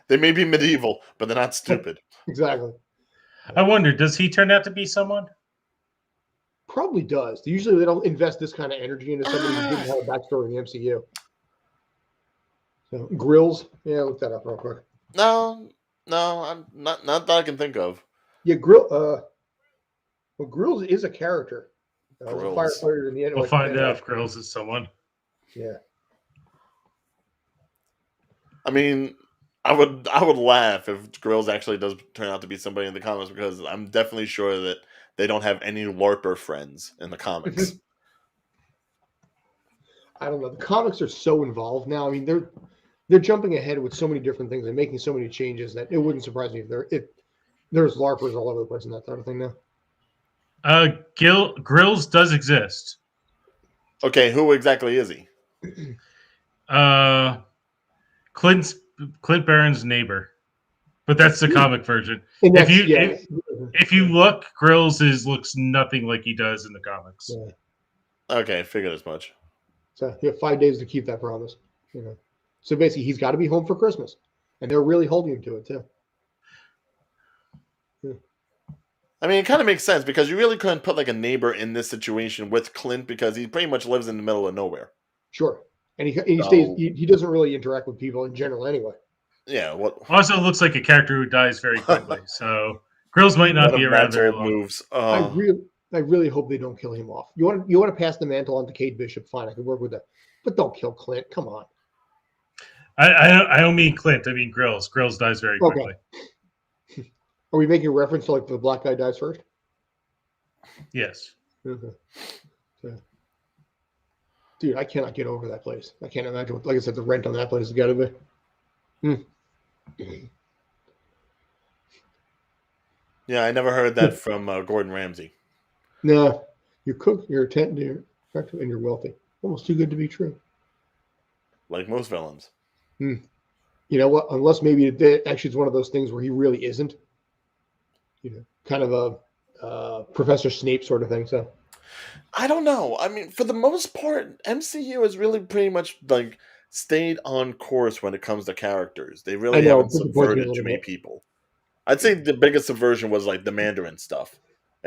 they may be medieval, but they're not stupid. Exactly. I wonder, does he turn out to be someone? Probably does. Usually they don't invest this kind of energy into somebody who didn't have a backstory in the MCU. So, Grills. Yeah, look that up real quick. No, I'm not that I can think of. Yeah, Grills is a character. A firefighter in the end. We'll find out if Grills is someone. Yeah. I mean, I would laugh if Grills actually does turn out to be somebody in the comics, because I'm definitely sure that they don't have any LARPer friends in the comics. I don't know. The comics are so involved now. I mean, they're jumping ahead with so many different things and making so many changes that it wouldn't surprise me if there's LARPers all over the place and that type of thing now. Grills does exist. Okay, who exactly is he? Clint Barron's neighbor, but that's the comic version. If you look, Grills looks nothing like he does in the comics. Yeah. Okay, figured as much. So you have 5 days to keep that promise. So basically, he's got to be home for Christmas, and they're really holding him to it too. Yeah. I mean, it kind of makes sense, because you really couldn't put like a neighbor in this situation with Clint, because he pretty much lives in the middle of nowhere. Sure. And he stays. He doesn't really interact with people in general, anyway. Yeah. What? Also, looks like a character who dies very quickly. So Grills might not be around very long. Moves. I really hope they don't kill him off. You want to pass the mantle on to Kate Bishop? Fine, I can work with that. But don't kill Clint. Come on. I don't mean Clint. I mean Grills. Grills dies very quickly. Okay. Are we making a reference to like the black guy dies first? Yes. Mm-hmm. So. Dude, I cannot get over that place. I can't imagine what, like I said, the rent on that place has got to be. Yeah, I never heard that from Gordon Ramsay. No, you cook, you're a tent, and you're wealthy. Almost too good to be true. Like most villains. You know what? Unless maybe actually it's one of those things where he really isn't. Kind of a Professor Snape sort of thing. So. I don't know. I mean, for the most part, MCU has really pretty much like stayed on course when it comes to characters. They really haven't subverted too many people. I'd say the biggest subversion was like the Mandarin stuff,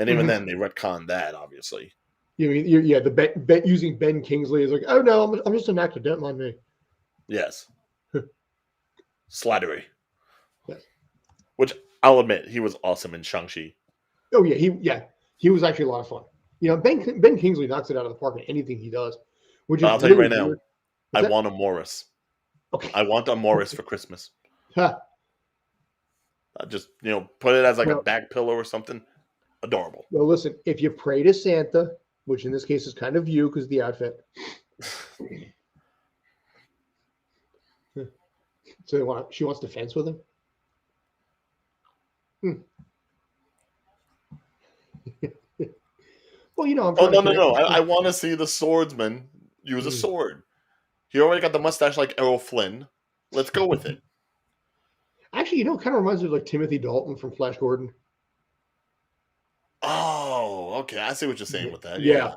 And even then, they retconned that, obviously. The bet using Ben Kingsley is like, oh no, I'm just an actor. Don't mind me. Yes. Slattery. Yes. Which I'll admit, he was awesome in Shang-Chi. Oh yeah, he was actually a lot of fun. Ben Kingsley knocks it out of the park in anything he does, which is I'll tell you really right now, weird. I want a Morris. Okay. I want a Morris for Christmas. Huh. Just put it as like a Well- back pillow or something. Adorable. Well, listen, if you pray to Santa, which in this case is kind of you because the outfit. So she wants to fence with him. Well, I'm Oh trying no! I want to see the swordsman use a sword. He already got the mustache like Errol Flynn. Let's go with it. Actually, it kind of reminds me of like Timothy Dalton from Flash Gordon. Oh, okay. I see what you're saying with that. Yeah.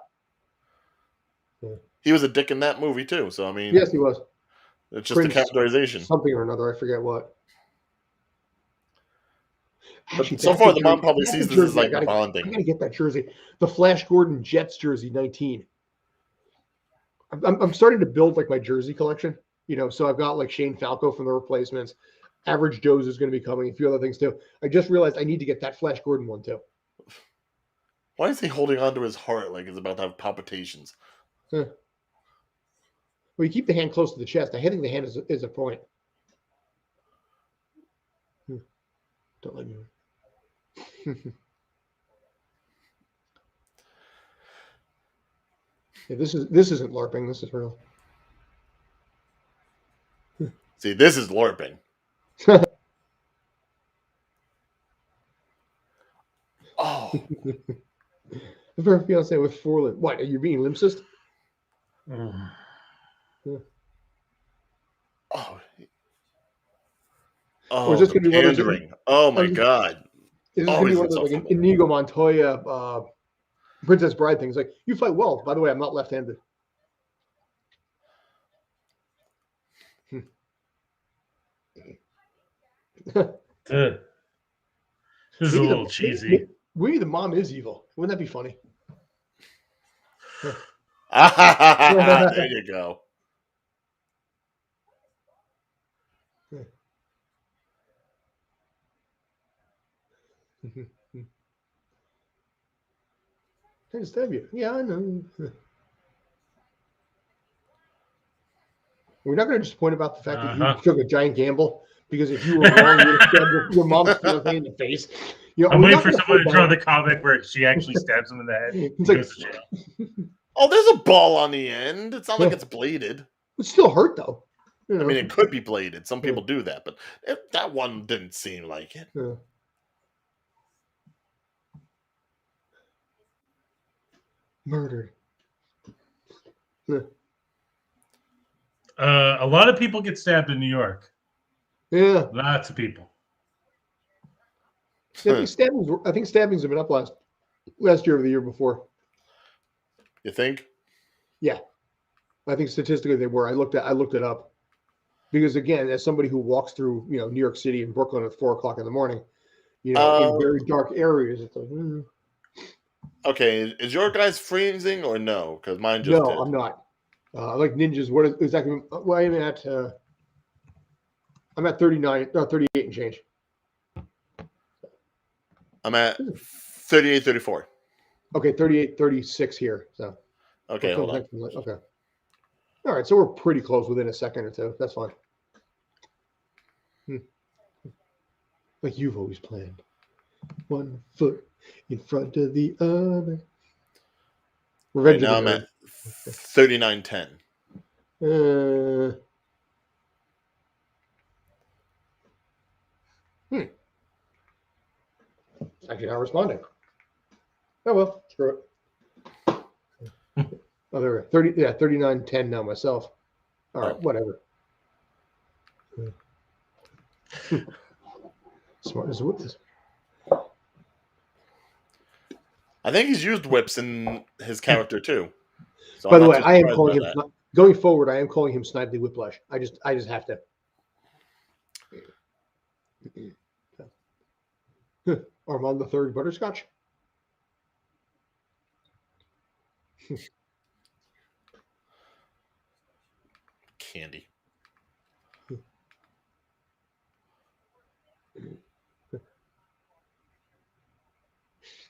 He was a dick in that movie too. So I mean, Yes, he was. it's just a characterization. Something or another. I forget what. Actually, So far, the mom probably sees this as like the I bonding. gotta get that jersey. The Flash Gordon Jets jersey, 19. I'm starting to build like my jersey collection. So I've got like Shane Falco from the Replacements. Average Joe's is going to be coming. A few other things too. I just realized I need to get that Flash Gordon one too. Why is he holding on to his heart like he's about to have palpitations? Huh. Well, you keep the hand close to the chest. I think the hand is a point. Don't let me. Yeah, this isn't LARPing. This is real. See, this is LARPing. Oh. I've got a fiance with 4 limbs. What? Are you being limpsist? Oh. Or is this going to be one of those? Oh my God! Is this going to be one of those like Inigo Montoya, Princess Bride things? Like, you fight well. By the way, I'm not left-handed. This is a little cheesy. Maybe the mom is evil. Wouldn't that be funny? There you go. I just stab you. Yeah, I know. We're not going to just point about the fact that you took a giant gamble, because if you were wrong, you would have stabbed your mom's fiance in the face. I'm waiting for somebody to draw the comic where she actually stabs him in the head. It's like, oh, there's a ball on the end. It's not like it's bladed. It still hurt though. I mean, it could be bladed. Some people do that, but that one didn't seem like it. Yeah. Murdered. A lot of people get stabbed in New York. Yeah. Lots of people. I think stabbings have been up last year or the year before. You think? Yeah. I think statistically they were. I looked it up. Because again, as somebody who walks through, New York City and Brooklyn at 4:00 in the morning, in very dark areas, it's like, Okay, is your guy's freezing or no? Because mine just did. I'm not. Like ninjas, what is exactly? Well, I'm at 39, 38 and change. I'm at 38, 34. Okay, 38, 36 here. So. Okay, hold on. Okay. All right, so we're pretty close, within a second or two. That's fine. Like you've always planned. 1 foot in front of the other. Right now I'm at 39.10. Actually not responding. Oh well, screw it. Oh, there we go. 39.10 now myself. All right, whatever. Smart as a whip this. I think he's used whips in his character too. So By the way, I am calling him going forward. I am calling him Snidely Whiplash. I just have to. Armand the Third Butterscotch. Candy.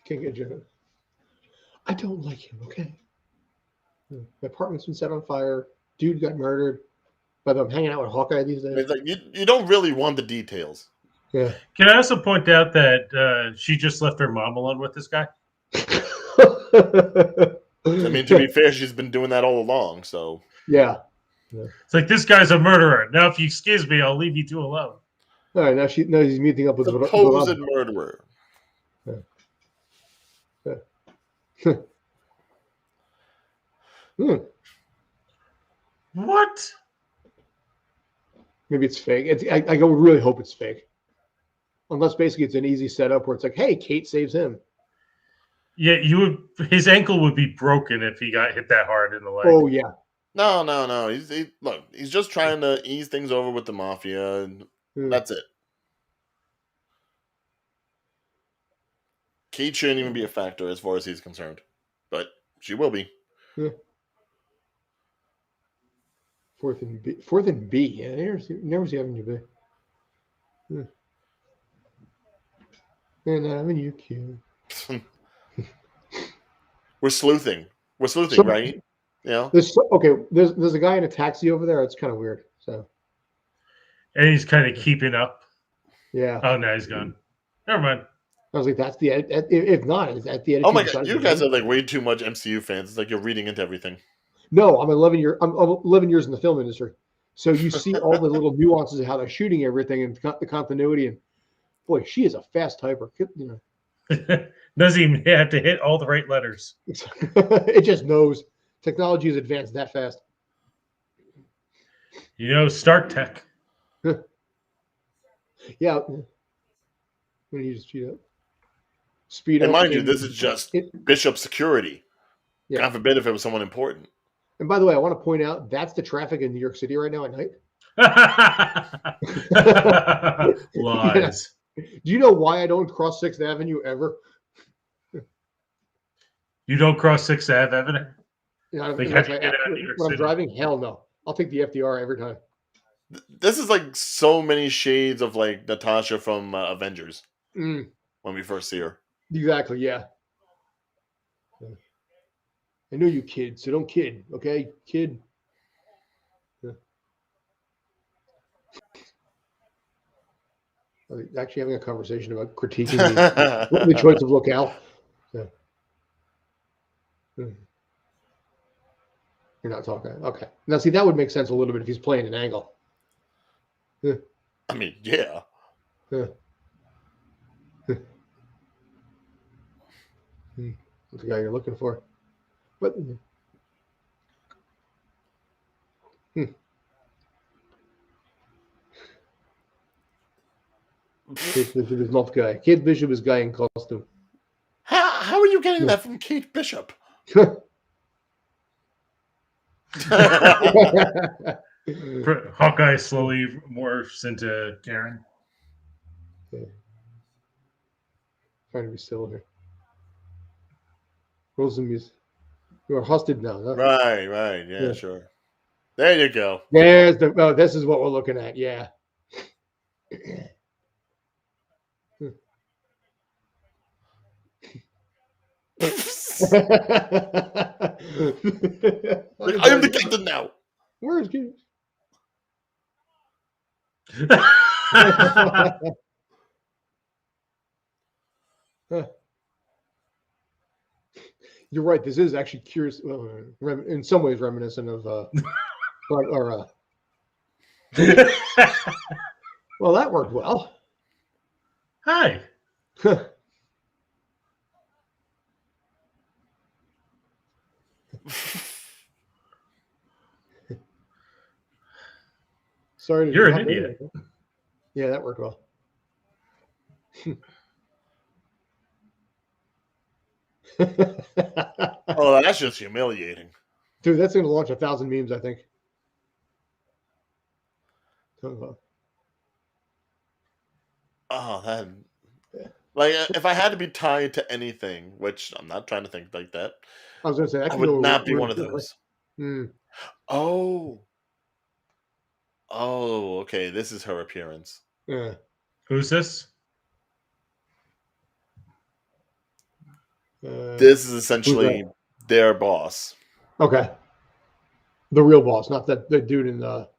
Can't get Joe. I don't like him. Okay. My apartment's been set on fire. Dude got murdered. But I'm hanging out with Hawkeye these days. It's like you don't really want the details. Yeah. Can I also point out that she just left her mom alone with this guy? I mean, to be fair, she's been doing that all along. So yeah. It's like, this guy's a murderer. Now, if you excuse me, I'll leave you two alone. All right. Now he's meeting up with supposed murderer. What? Maybe it's fake. I really hope it's fake. Unless basically it's an easy setup where it's like, hey, Kate saves him. Yeah, his ankle would be broken if he got hit that hard in the leg. Oh yeah. No. He's just trying to ease things over with the mafia, and that's it. Kate shouldn't even be a factor as far as he's concerned, but she will be. Yeah. Fourth and B. Yeah, never see Avenue B. Yeah. And Avenue Q. We're sleuthing, So- right? Yeah. There's a guy in a taxi over there. It's kind of weird. So And he's kind of keeping up. yeah. Oh, no, he's gone. Never mind. I was like, that's the if not, it's at the end. Oh my god, you guys are like way too much MCU fans. It's like you're reading into everything. No, I'm 11 years in the film industry, so you see all the little nuances of how they're shooting everything and the continuity. And boy, she is a fast typer. You know, Doesn't even have to hit all the right letters. it just knows technology is advanced that fast. You know, Stark Tech. Yeah. When you just speed up. Speed And up. mind you, this is just Bishop security. Yeah. God forbid if it was someone important. And by the way, I want to point out that's the traffic in New York City right now at night. Lies. Do you know why I don't cross 6th Avenue ever? You don't cross 6th Ave Avenue? When I'm driving, hell no. I'll take the FDR every time. This is like so many shades of like Natasha from Avengers when we first see her. Exactly, yeah. I know you kid, so don't kid, okay? Kid. Yeah. Actually having a conversation about critiquing the choice of locale. Yeah. You're not talking. Okay. Now, see, that would make sense a little bit if he's playing an angle. Yeah. I mean, yeah. Yeah. That's the guy you're looking for. But Kate Bishop is not the guy. Kate Bishop is guy in costume. How are you getting that from Kate Bishop? Hawkeye slowly morphs into Karen. Yeah. Trying to be still here. Rosenmus. You are hosted now. Huh? Right. Yeah, sure. There you go. There's this is what we're looking at. Yeah. I am the captain now. Where is Kate? You're right. This is actually curious. In some ways, reminiscent of well, that worked well. Hi. Sorry to You're an idiot. Yeah, that worked well. Oh, that's just humiliating. Dude, that's going to launch 1,000 memes, I think. Oh, that. Like, if I had to be tied to anything, which I'm not trying to think like that, I was going to say that I could would go not be really one of differently. those. Hmm. Oh. Oh, okay. This is her appearance. Yeah. Who's this? This is Who's essentially that? their boss. Okay. The real boss, not that the dude in the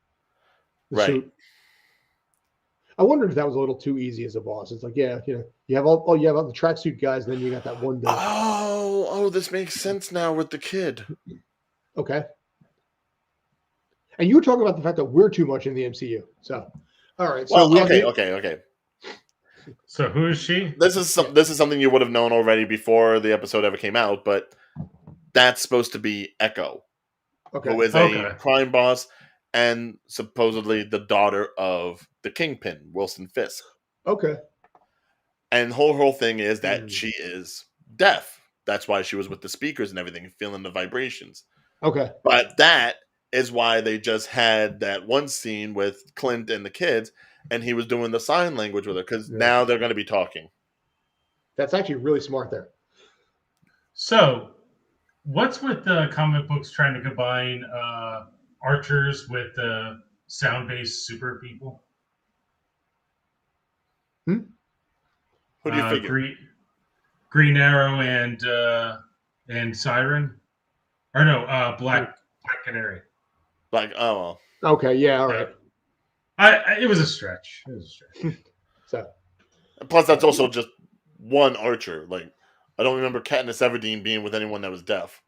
Right. suit. I wondered if that was a little too easy as a boss. It's like, yeah, you have all you have all the tracksuit guys, and then you got that one dude. Oh, this makes sense now with the kid. Okay. And you were talking about the fact that we're too much in the MCU. So, all right. So Well, we have okay. So who is she? This is something you would have known already before the episode ever came out, but that's supposed to be Echo, who is Okay. a crime boss and supposedly the daughter of the Kingpin, Wilson Fisk. Okay. And the whole thing is that she is deaf. That's why she was with the speakers and everything, feeling the vibrations. Okay. But that is why they just had that one scene with Clint and the kids, and he was doing the sign language with her, because now they're going to be talking. That's actually really smart there. So, what's with the comic books trying to combine archers with sound-based super people? Who do you figure? Green Arrow and Siren, or no, Black Canary. Like, oh well. Okay. Yeah. All right. It was a stretch. So. Plus, that's also just one archer. Like, I don't remember Katniss Everdeen being with anyone that was deaf,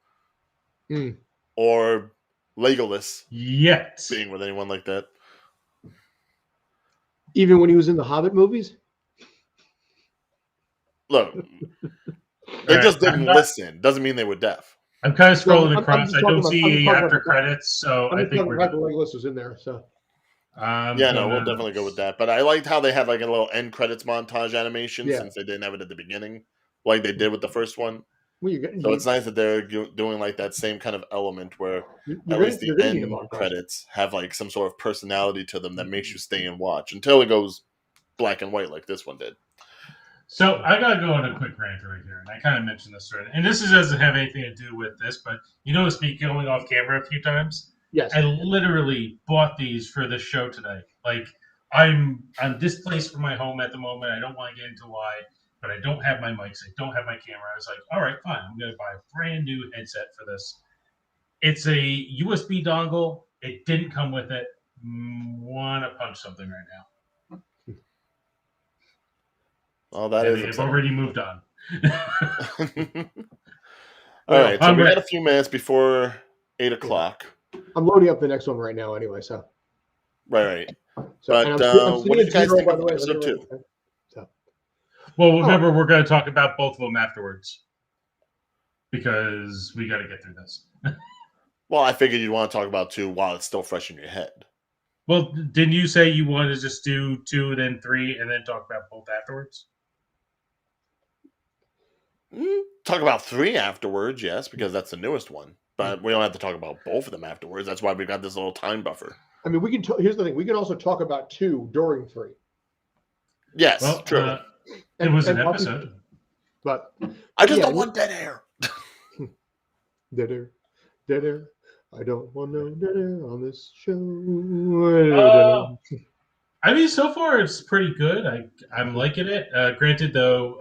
or Legolas being with anyone like that. Even when he was in the Hobbit movies. Look, they just didn't listen. Doesn't mean they were deaf. I'm kind of scrolling across. I don't see after credits, so I think we're. Legolas was in there, so. We'll definitely go with that. But I liked how they had like a little end credits montage animation since they didn't have it at the beginning, like they did with the first one. So it's nice that they're doing like that same kind of element where at least the end credits have like some sort of personality to them that makes you stay and watch until it goes black and white like this one did. So I gotta go on a quick rant right here, and I kind of mentioned this already. And this doesn't have anything to do with this, but you noticed me going off camera a few times. Yes. I literally bought these for this show today. Like I'm displaced from my home at the moment. I don't want to get into why, but I don't have my mics. I don't have my camera. I was like, all right, fine. I'm gonna buy a brand new headset for this. It's a USB dongle. It didn't come with it. Want to punch something right now. Oh, that is. They've already moved on. All right, so we got a few minutes before 8 o'clock. I'm loading up the next one right now, anyway. So. Right. So, but what did you guys think of episode 2? So. Well, remember, we're going to talk about both of them afterwards because we got to get through this. Well, I figured you'd want to talk about 2 while it's still fresh in your head. Well, didn't you say you wanted to just do 2, then 3, and then talk about both afterwards? Talk about 3 afterwards, yes, because that's the newest one. But we don't have to talk about both of them afterwards. That's why we've got this little time buffer. I mean, we can. Here's the thing: we can also talk about 2 during 3. Yes, true. It was an episode, but I just don't want dead air. Dead air. I don't want no dead air on this show. I mean, so far it's pretty good. I'm liking it. Granted, though,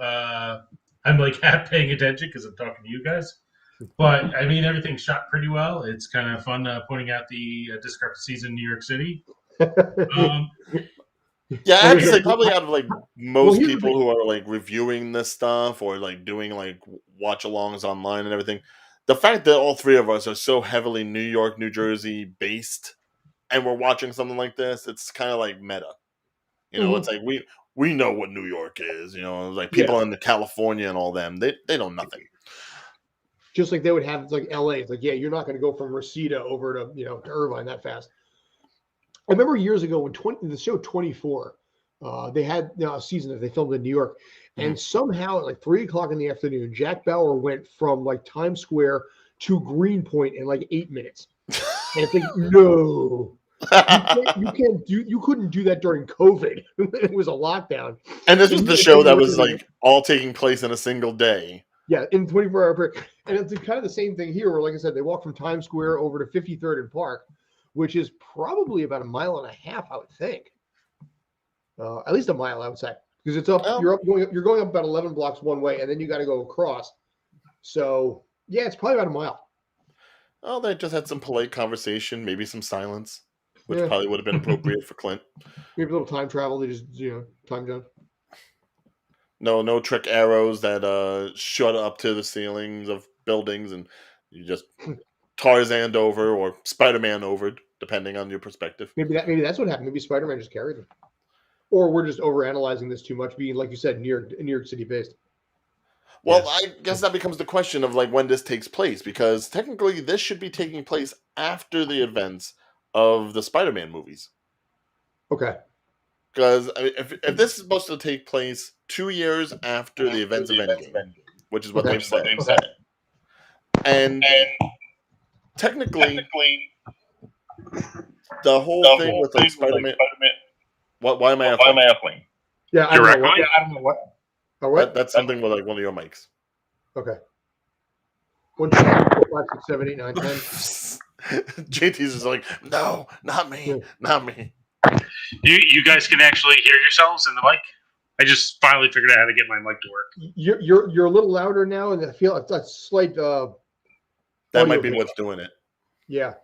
I'm like half paying attention because I'm talking to you guys. But I mean, everything's shot pretty well. It's kind of fun pointing out the discrepancies in New York City. Yeah, I have to say, probably out of like most people who are like reviewing this stuff or like doing like watch-alongs online and everything, the fact that all 3 of us are so heavily New York, New Jersey based, and we're watching something like this, it's kind of like meta. You know, it's like we know what New York is. You know, like people in California and all them, they know nothing. Just like they would have, it's like LA. It's like, yeah, you're not going to go from Reseda over to to Irvine that fast. I remember years ago when the show 24, they had a season that they filmed in New York, and somehow at like 3:00 in the afternoon, Jack Bauer went from like Times Square to Greenpoint in like 8 minutes. And it's like, no. You couldn't do that during COVID. It was a lockdown. And this was the show that was like all taking place in a single day. Yeah, in 24-hour period. And it's kind of the same thing here, where, like I said, they walk from Times Square over to 53rd and Park, which is probably about 1.5 miles, I would think. At least 1 mile, I would say, because it's up. Oh. You're going up about 11 blocks one way, and then you got to go across. So yeah, it's probably about 1 mile. Oh, they just had some polite conversation, maybe some silence, which Yeah. probably would have been appropriate for Clint. Maybe a little time travel. They just time zone. No trick arrows that shot up to the ceilings of buildings, and you just Tarzaned over or Spider-Man over, depending on your perspective. Maybe that's what happened. Maybe Spider-Man just carried them, or we're just overanalyzing this too much, being, like you said, New York City based. Well, yes. I guess that becomes the question of like when this takes place, because technically this should be taking place after the events of the Spider-Man movies. Okay. Because I mean, if this is supposed to take place 2 years after the events of Endgame, which is what they've said, and technically, the whole thing with like Spider-Man. Why am I echoing? Yeah, I don't know what. Oh, what? That's something with like one of your mics. Okay. 1, 2, 3, 4, 5, 6, 7, 8, 9, 10. JT's is like, no, not me, not me. You guys can actually hear yourselves in the mic. I just finally figured out how to get my mic to work. You're a little louder now, and I feel a slight. That might be what's doing it. Yeah,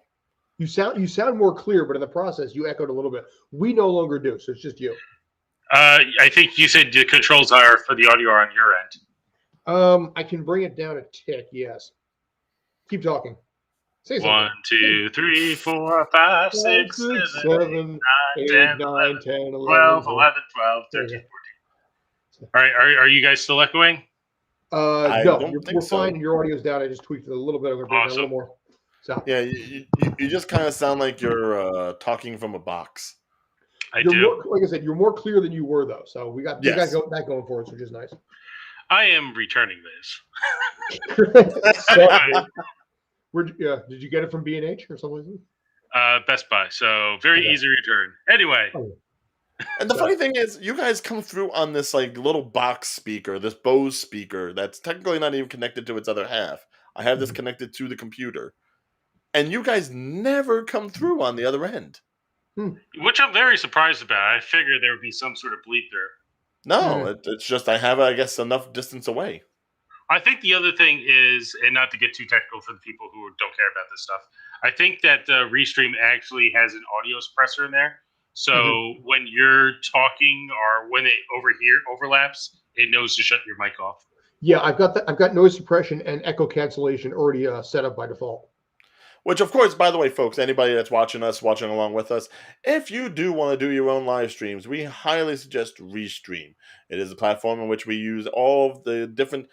you sound more clear, but in the process, you echoed a little bit. We no longer do, so it's just you. I think you said the controls are for the audio on your end. I can bring it down a tick. Yes. Keep talking. Say something. 1, 2, 3, 4, 5, 6, 7, 8, 9, 10, 11, 12, 13, 14. All right, are you guys still echoing? No, we're fine. Your audio's down. I just tweaked it a little bit. I'm going to bring it down a little more. So yeah, you just kind of sound like you're talking from a box. Like I said, you're more clear than you were, though. So we got that going for us, which is nice. I am returning this. Did you get it from B&H or something like that? Best Buy. So very easy return. Anyway. Oh. And the funny thing is, you guys come through on this like little box speaker, this Bose speaker that's technically not even connected to its other half. I have this connected to the computer, and you guys never come through on the other end. Which I'm very surprised about. I figured there would be some sort of bleep there. No, it's just I have, I guess, enough distance away. I think the other thing is, and not to get too technical for the people who don't care about this stuff, I think that Restream actually has an audio suppressor in there. So when you're talking or when it overlaps, it knows to shut your mic off. Yeah, I've got noise suppression and echo cancellation already set up by default. Which, of course, by the way, folks, anybody that's watching along with us, if you do want to do your own live streams, we highly suggest Restream. It is a platform in which we use all of the different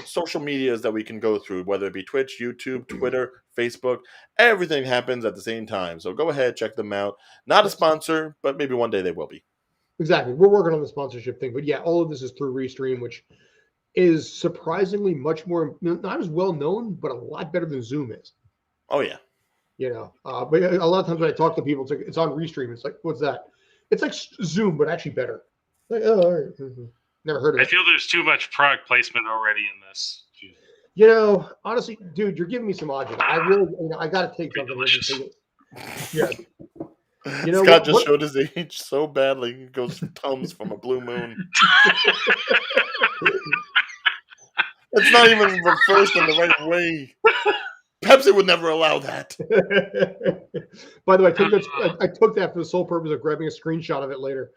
social medias that we can go through, whether it be Twitch, YouTube, Twitter, Facebook. Everything happens at the same time. So go ahead, check them out. Not a sponsor, but maybe one day they will be. Exactly. We're working on the sponsorship thing. But yeah, all of this is through Restream, which is surprisingly much more, not as well known, but a lot better than Zoom is. Oh, yeah. But a lot of times when I talk to people, it's like, it's on Restream. It's like, what's that? It's like Zoom, but actually better. Like, oh, all right. Never heard of it. I feel there's too much product placement already in this. Honestly, dude, you're giving me some logic. I really, I got to take something. Yeah. Scott just showed his age so badly. He goes Tums from a blue moon. It's not even reversed in the right way. Pepsi would never allow that. By the way, I took that for the sole purpose of grabbing a screenshot of it later.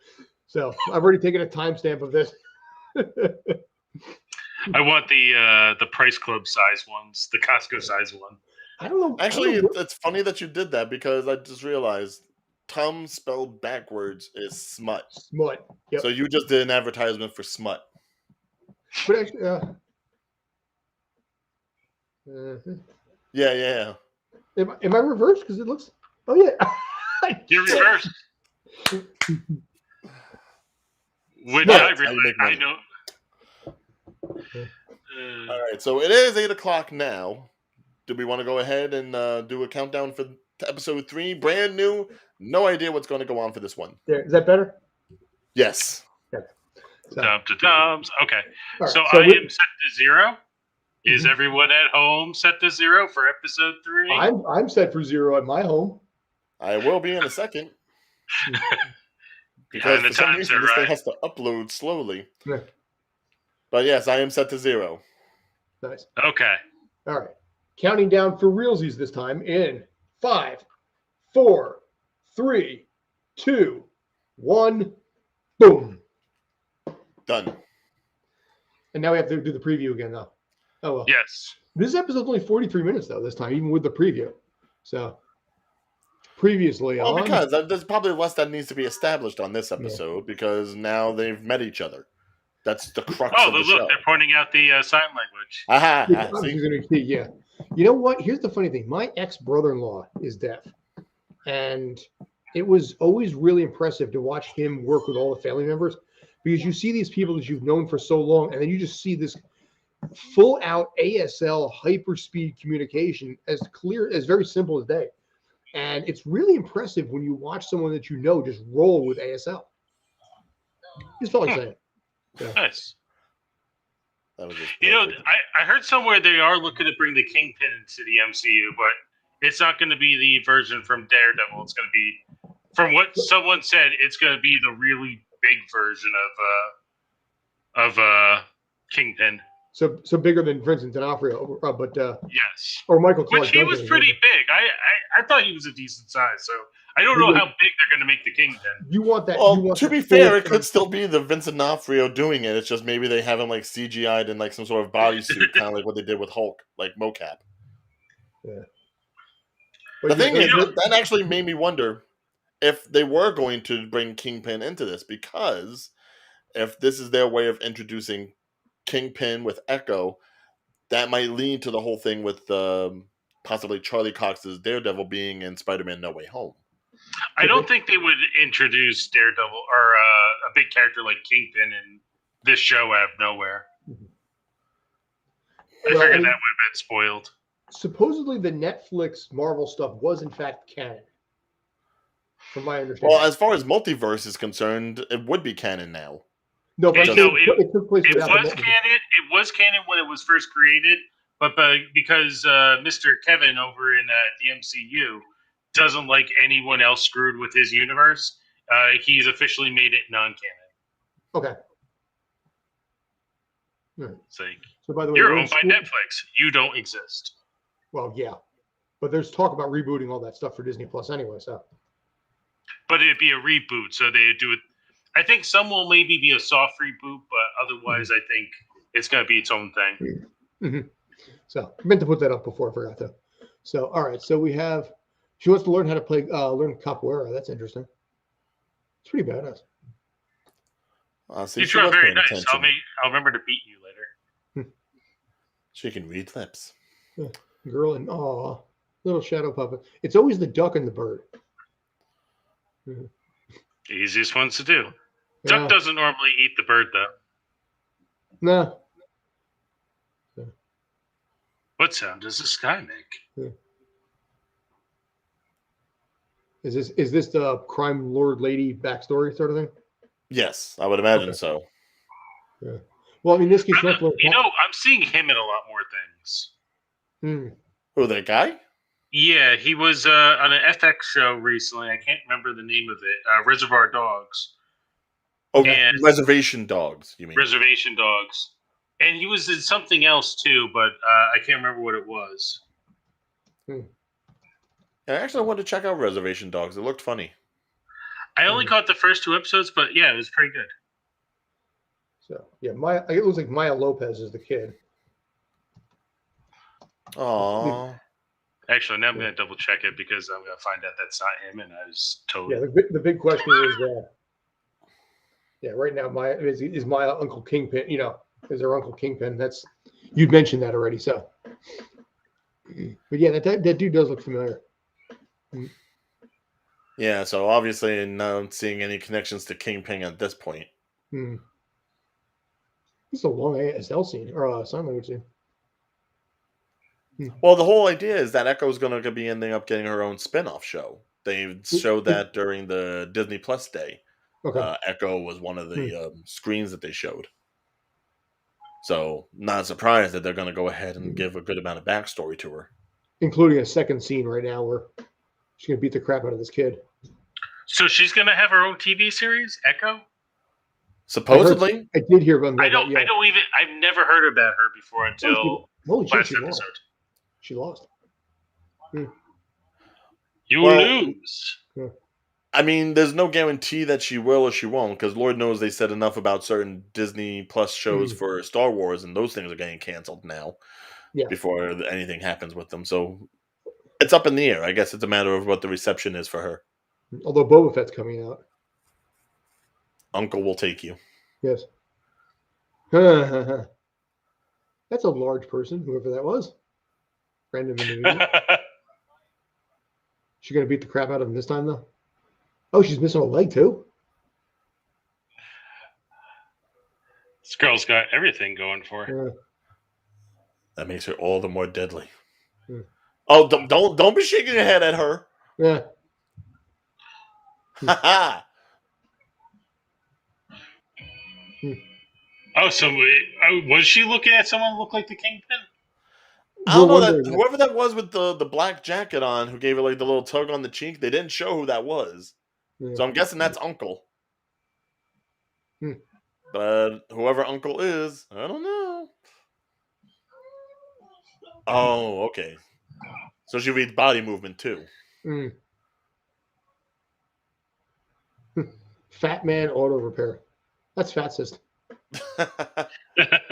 So I've already taken a timestamp of this. I want the Price Club size ones, the Costco size one. I don't know. Actually, it's funny that you did that because I just realized Tum spelled backwards is smut. Smut. Yep. So you just did an advertisement for smut. But actually, Yeah. Am I reversed? Because it looks. Oh yeah. You're reversed. Which I know. All right, so it is 8:00 now. Do we want to go ahead and do a countdown for to episode 3. Brand new. No idea what's going to go on for this one. There, is that better? Yes. Okay. So, Dum-to-dums. Okay. all right, So so I am set to 0. Is everyone at home set to 0 for episode 3? I'm set for 0 at my home. I will be in a second. Because Behind the for some times, reason, this thing has to upload slowly. Yeah. But yes, I am set to 0. Nice. Okay. All right. Counting down for realsies this time in 5, 4, 3, 2, 1. Boom. Done. And now we have to do the preview again, though. Oh, well. Yes. This episode's only 43 minutes, though, this time, even with the preview. So, previously Well, on... because there's probably less that needs to be established on this episode because now they've met each other. That's the crux of the look, show. they're pointing out the sign language. Aha, see? Yeah. You know what? Here's the funny thing. My ex-brother-in-law is deaf. And it was always really impressive to watch him work with all the family members because you see these people that you've known for so long, and then you just see this full-out ASL hyperspeed communication as clear, as very simple as day. And it's really impressive when you watch someone that you know just roll with ASL. Just felt like saying. Yeah. Nice. That was just You know, perfect. I heard somewhere they are looking to bring the Kingpin into the MCU, but it's not going to be the version from Daredevil. It's going to be, from what someone said, it's going to be the really big version of Kingpin. So bigger than, for instance, D'Onofrio, but Yes. or Michael Clark Which he Duncan was pretty big. I thought he was a decent size, so I don't know how big they're going to make the Kingpin. You want that? Well, you want to that be fair, full- it could still be the Vincent D'Onofrio doing it. It's just maybe they have him like CGI'd in like some sort of bodysuit, kind of like what they did with Hulk, like mocap. Yeah. The But thing you is, know, that actually made me wonder if they were going to bring Kingpin into this, because if this is their way of introducing Kingpin with Echo, that might lead to the whole thing with possibly Charlie Cox's Daredevil being in Spider-Man No Way Home. I don't think they would introduce Daredevil or a big character like Kingpin in this show out of nowhere. I figured that would have been spoiled. supposedly the Netflix Marvel stuff was in fact canon, from my understanding. Well, as far as multiverse is concerned, it would be canon now. no, but it- it took place It without was the multiverse. canon. It was canon when it was first created, but because Mr. Kevin over in the MCU doesn't like anyone else screwed with his universe, he's officially made it non-canon. Okay. Right. It's like, So by the way, you're we're in owned by school- Netflix. You don't exist. Well, yeah, but there's talk about rebooting all that stuff for Disney Plus anyway. So But it'd be a reboot, so they do it. I think some will maybe be a soft reboot, but otherwise, I think it's going to be its own thing. So I meant to put that up before I forgot to. So all right, so we have. She wants to learn how to play, learn capoeira. That's interesting. It's pretty badass. See, You she try was very paying nice. attention. I'll remember to beat you later. She can read lips. Girl and little shadow puppet. It's always the duck and the bird. Easiest ones to do. Duck doesn't normally eat the bird, though. No. What sound does the sky make? Is this the crime lord lady backstory sort of thing? Yes, I would imagine Okay. so. Yeah. Well, in this case, I'm seeing him in a lot more things. Who, that guy? Yeah, he was on an FX show recently. I can't remember the name of it. Reservoir Dogs. Oh, And- Reservation Dogs, you mean? Reservation Dogs. And he was in something else too, but I can't remember what it was. I actually wanted to check out Reservation Dogs. It looked funny. I only caught the first 2 episodes, but yeah, it was pretty good. So yeah, it looks like Maya Lopez is the kid. Aww. Actually, now I'm going to double check it because I'm going to find out that's not him, and I was totally. Yeah, the big question is right now Maya is Maya Uncle Kingpin. You know, is her Uncle Kingpin? That's you'd mentioned that already. So, but yeah, that dude does look familiar. Yeah, so obviously not seeing any connections to Kingpin at this point. This is a long ASL scene or sign language scene. Well, the whole idea is that Echo's going to be ending up getting her own spin-off show. They showed that during the Disney Plus day. Okay. Echo was one of the screens that they showed. So, not surprised that they're going to go ahead and give a good amount of backstory to her. Including a second scene right now where she's going to beat the crap out of this kid. So she's going to have her own TV series, Echo? Supposedly. I did hear about that. I've never heard about her before until last episode. She lost. You lose. Yeah. I mean, there's no guarantee that she will or she won't, because Lord knows they said enough about certain Disney Plus shows for Star Wars, and those things are getting canceled now before anything happens with them. So it's up in the air. I guess it's a matter of what the reception is for her. Although Boba Fett's coming out. Uncle will take you. Yes. That's a large person, whoever that was. Random individual. She's going to beat the crap out of him this time, though? Oh, she's missing a leg, too? This girl's got everything going for her. That makes her all the more deadly. Oh, don't be shaking your head at her. Yeah. Ha Oh, so was she looking at someone who looked like the Kingpin? I don't know that whoever that was with the black jacket on, who gave her like the little tug on the cheek, they didn't show who that was. Yeah. So I'm guessing that's Uncle. But whoever Uncle is, I don't know. Oh, okay. So she reads body movement too. Fat Man Auto Repair. That's Fat System. I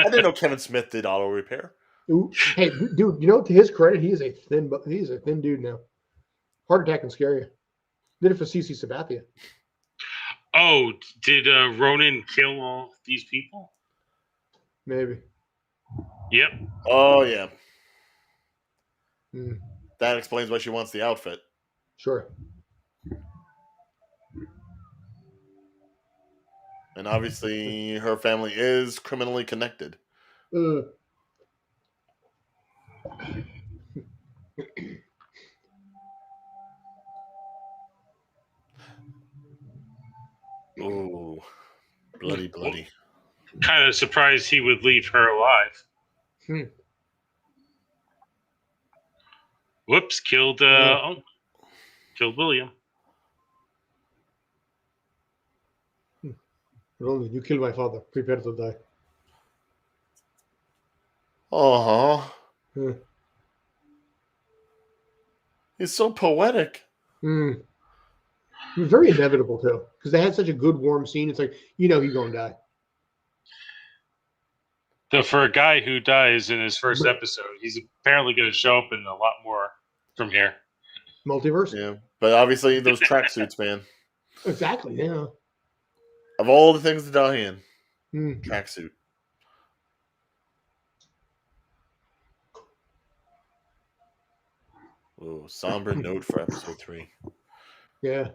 didn't know Kevin Smith did auto repair. Ooh. Hey, dude, you know, to his credit, he's a thin dude now. Heart attack can scare you. Did it for CC Sabathia. Oh, did Ronan kill all these people? Maybe. Yep. Oh, yeah. That explains why she wants the outfit. Sure. And obviously, her family is criminally connected. Ooh, bloody. Kind of surprised he would leave her alive. Whoops, killed William. Roland, you killed my father. Prepare to die. He's so poetic. It was very inevitable, too, because they had such a good, warm scene. It's like, you know he's going to die. So for a guy who dies in his first episode, he's apparently going to show up in a lot more from here. Multiverse? Yeah, but obviously those tracksuits, man. Exactly, yeah. Of all the things to die in, tracksuit. Ooh, somber note for episode 3. Yeah.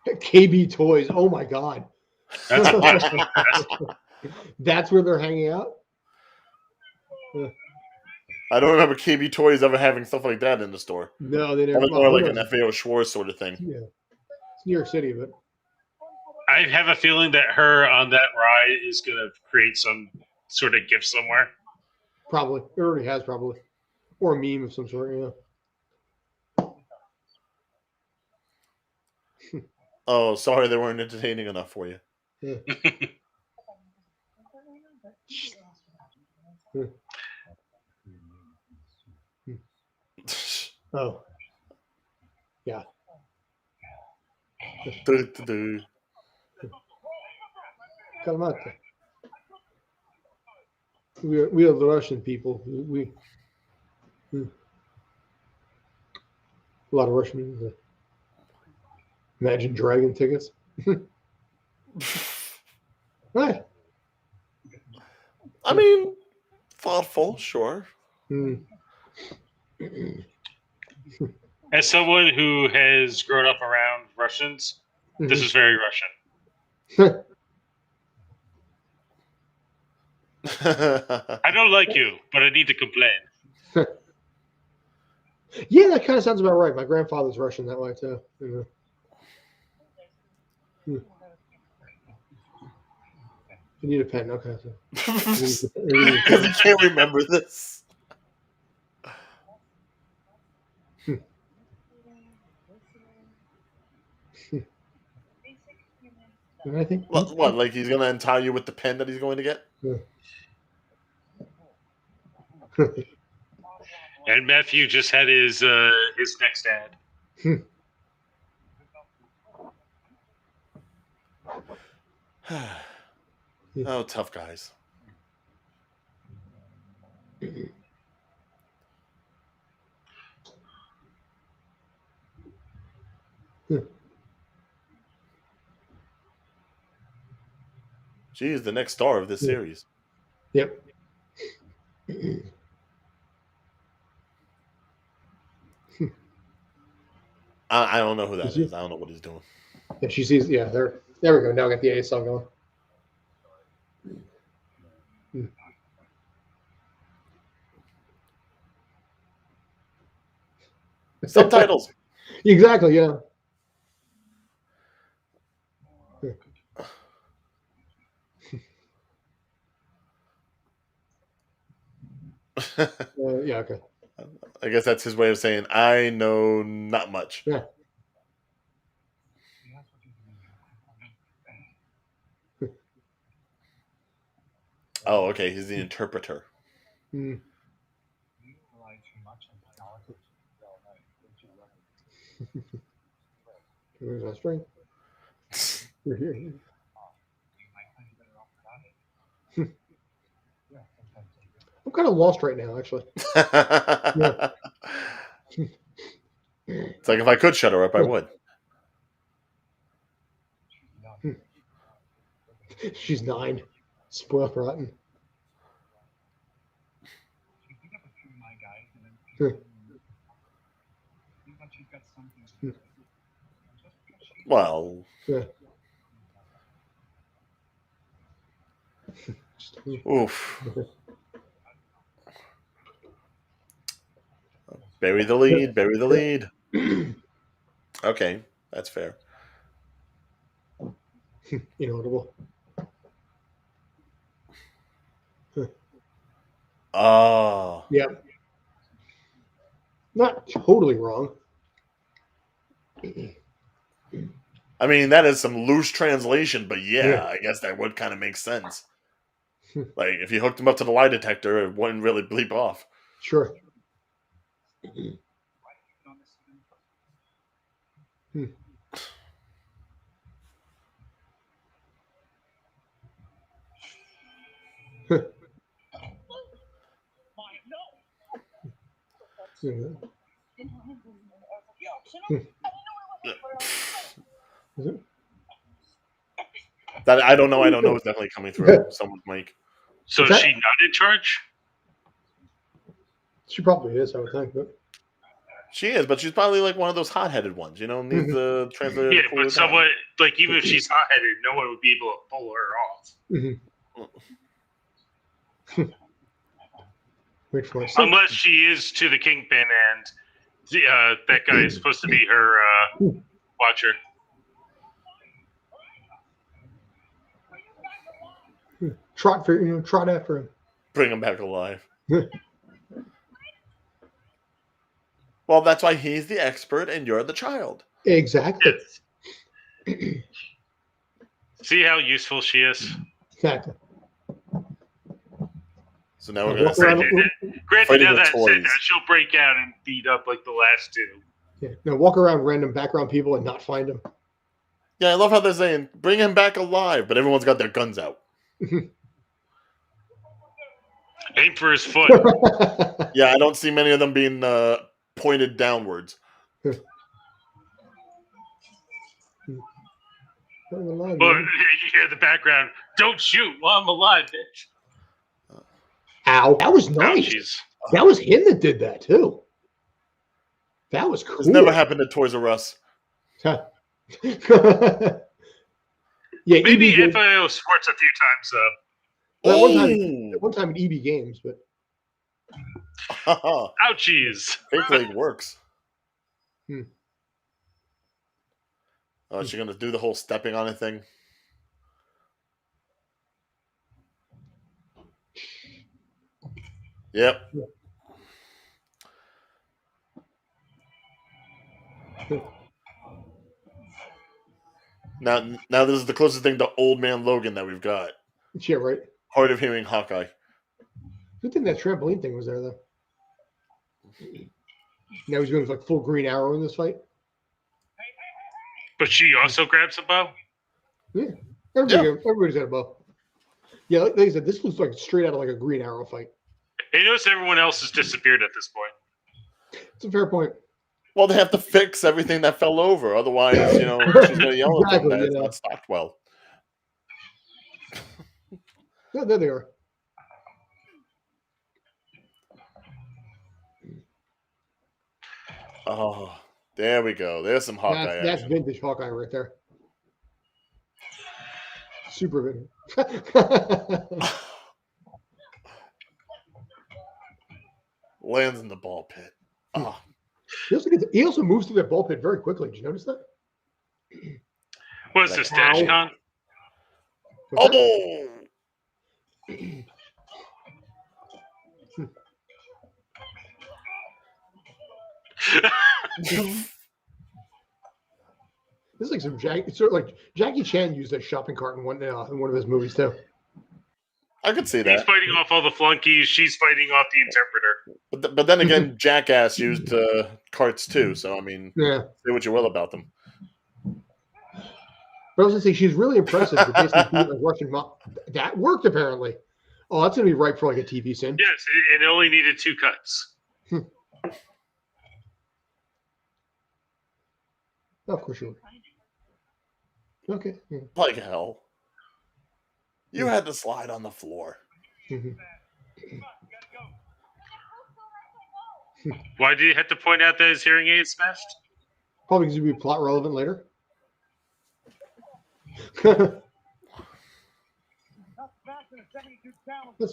KB Toys. Oh my God. That's where they're hanging out? I don't remember KB Toys ever having stuff like that in the store. No, they never. It was more like an FAO Schwartz sort of thing. Yeah. It's New York City, but. I have a feeling that her on that ride is going to create some sort of gift somewhere. Probably. It already has, probably. Or a meme of some sort, yeah. Oh, sorry, they weren't entertaining enough for you. Yeah. Oh. Yeah. Calmate. We are the Russian people. We a lot of Russian. Imagine Dragon tickets. Right. I mean, thoughtful, sure. As someone who has grown up around Russians, this is very Russian. I don't like you, but I need to complain. Yeah, that kind of sounds about right. My grandfather's Russian that way too. You need a pen, okay. So. Because he can't remember this. I think What? Like he's gonna untie you with the pen that he's going to get? Yeah. And Matthew just had his next ad. Oh, tough guys. She's the next star of this series. Yep. I don't know who that is. I don't know what he's doing. Yeah, she sees. Yeah, there we go. Now I got the ASL going. Subtitles. Exactly. Yeah. Yeah. Okay. I guess that's his way of saying I know not much. Yeah. Oh, okay. He's the interpreter. Mm. Where's my string? We're here. I'm kind of lost right now, actually. It's like if I could shut her up, I would. She's 9. Spoiled rotten. Well. Yeah. Oof. Bury the lead. Bury the lead. Okay, that's fair. Inaudible. Oh. Yep. Not totally wrong. I mean, that is some loose translation, but yeah, I guess that would kind of make sense. Like, if you hooked him up to the lie detector, it wouldn't really bleep off. Sure. That I don't know is definitely coming through someone's mic. So is she not in charge? She probably is, I would think. But... She is, but she's probably like one of those hot-headed ones, you know, needs the translator Yeah, to cool but her someone, like, even if she's hot-headed, no one would be able to pull her off. Wait for it. Unless she is to the Kingpin and that guy is supposed to be her watcher. Trot after him. Bring him back alive. Well, that's why he's the expert and you're the child. Exactly. Yes. See how useful she is? Exactly. So now we're going to granted, now that said, she'll break out and beat up like the last two. Yeah. Now walk around random background people and not find them. Yeah, I love how they're saying, bring him back alive, but everyone's got their guns out. Aim for his foot. Yeah, I don't see many of them being pointed downwards. But you hear the background, don't shoot while I'm alive, bitch. Ow. That was nice. That was him that did that, too. That was cool. This never happened at Toys R Us. Yeah, maybe FIO Sports a few times, well, one time at EB Games, but Ouchies. Fake leg works. Hmm. Oh, is she gonna do the whole stepping on it thing? Yep. Now this is the closest thing to Old Man Logan that we've got. Yeah, right. Hard of hearing Hawkeye. Good thing that trampoline thing was there, though. Now he's going for like full Green Arrow in this fight. But she also grabs a bow? Yeah. Everybody's got a bow. Yeah, like I said, this looks like straight out of like a Green Arrow fight. You notice everyone else has disappeared at this point. It's a fair point. Well, they have to fix everything that fell over. Otherwise, she's going to yell at them that it's not stocked well. Yeah, there they are. Oh, there we go. There's some Hawkeye That's action. vintage Hawkeye right there. Super vintage. Lands in the ball pit. Oh. He also moves through that ball pit very quickly. Did you notice that? What is this, DashCon? Oh! This is like some it's sort of like Jackie Chan used a shopping cart in one of his movies too. I could see that. He's fighting off all the flunkies. She's fighting off the interpreter. But then again, Jackass used carts too. So I mean, Yeah. say what you will about them. But I was gonna say she's really impressive for basically being a Russian mom. That worked apparently. Oh, that's gonna be ripe for like a TV scene. Yes, it only needed 2 cuts. Of course you would. Okay. Yeah. Like hell. You had to slide on the floor. Why did you have to point out that his hearing aid is smashed? Probably because it'll be plot relevant later. That's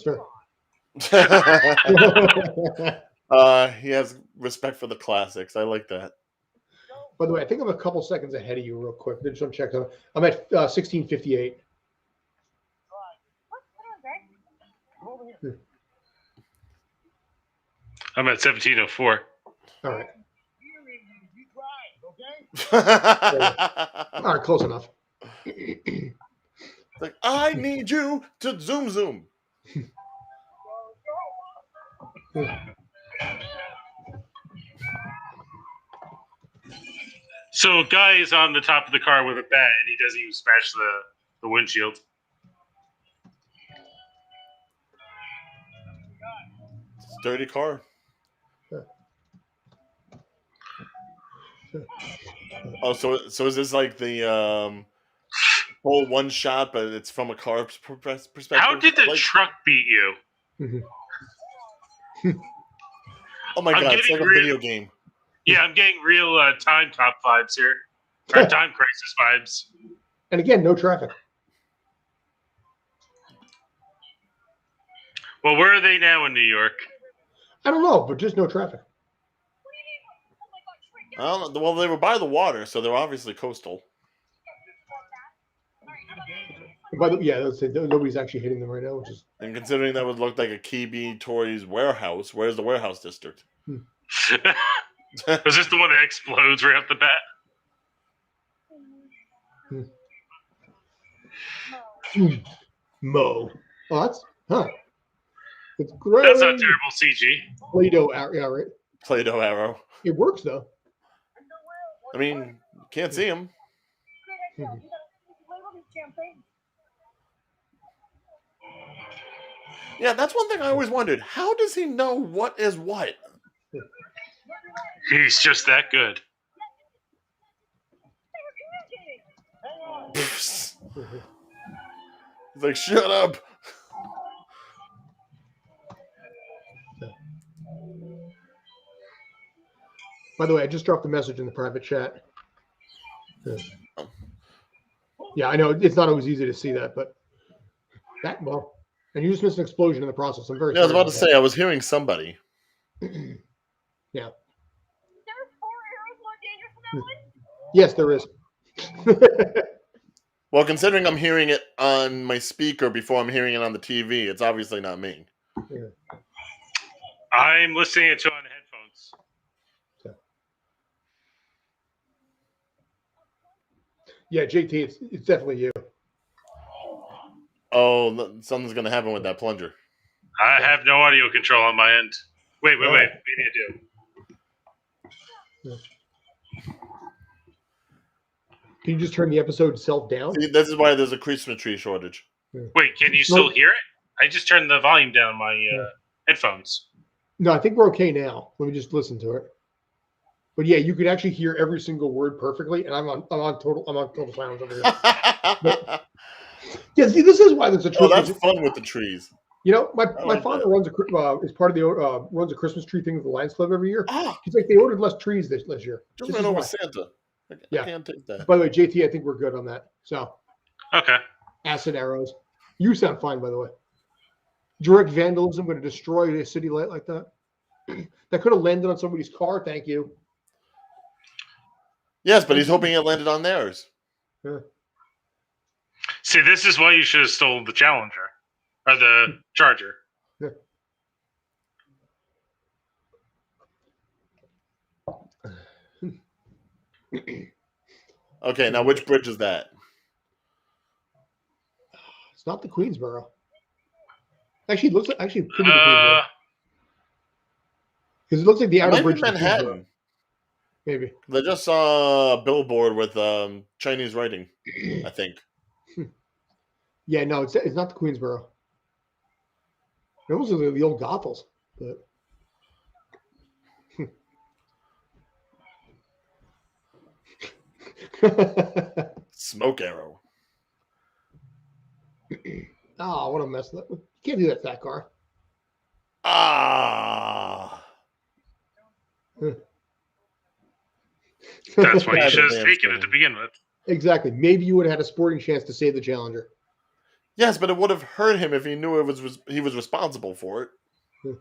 fair. He has respect for the classics. I like that. By the way, I think I'm a couple seconds ahead of you real quick. I just want to check that. I'm at 16:58. I'm at 17:04. All right. All right, close enough. Like, I need you to zoom. So a guy is on the top of the car with a bat, and he doesn't even smash the windshield. Dirty car. Oh, so is this like the whole one shot, but it's from a car's perspective? How did the truck beat you? Oh my god, it's like a video game. Yeah, I'm getting real Time Cop vibes here. Or Time Crisis vibes. And again, no traffic. Well, where are they now in New York? I don't know, but just no traffic. I don't know. Well, they were by the water, so they're obviously coastal. Nobody's actually hitting them right now, which is. And considering that would look like a KB Toys warehouse, where's the warehouse district? Was this the one that explodes right off the bat? Mo. Oh, that's It's great. That's not terrible CG. Play-Doh arrow, yeah, right? Play-Doh arrow. It works though. I mean, can't see him. Yeah, that's one thing I always wondered. How does he know what is what? He's just that good. He's like, shut up. By the way, I just dropped a message in the private chat. Yeah, I know it's not always easy to see that, but and you just missed an explosion in the process. I'm very. Yeah, I was about to say I was hearing somebody. Yeah. There's 4 arrows more dangerous than that one? Yes, there is. Well, considering I'm hearing it on my speaker before I'm hearing it on the TV, it's obviously not me. I'm listening to it on headphones. Yeah, JT, it's definitely you. Oh, something's going to happen with that plunger. I have no audio control on my end. Wait. Maybe I do. Can you just turn the episode itself down? See, this is why there's a Christmas tree shortage. Wait, can you still hear it? I just turned the volume down on my headphones. No, I think we're okay now. Let me just listen to it. But yeah, you could actually hear every single word perfectly, and I'm on total silence over here. Yeah, see, this is why there's a Oh, Christmas. that's fun with the trees. You know, my like father that. runs is part of the runs a Christmas tree thing with the Lions Club every year. Ah, He's like, they ordered less trees this year. just This ran is over why. Santa. I Yeah. can't take that. By the way, JT, I think we're good on that. So, Okay. acid arrows. You sound fine, by the way. Direct vandalism going to destroy a city light like that. That could have landed on somebody's car. Thank you. Yes, but he's hoping it landed on theirs. Yeah. See, this is why you should have stolen the Challenger. Or the Charger. Yeah. Okay, now which bridge is that? It's not the Queensboro. Actually, it looks like could be the Queensboro. Because it looks like the It outer might be bridge. Is Manhattan. Queensboro. Maybe. I just saw a billboard with Chinese writing, I think. Yeah, no, it's not the Queensboro. It almost looks like the old Gothels, but Smoke arrow. oh, what a mess! You can't do that, fat car. Ah. That's why you That's should a have damn taken it to shame. begin with. Exactly. Maybe you would have had a sporting chance to save the Challenger. Yes, but it would have hurt him if he knew he was responsible for it. Hmm.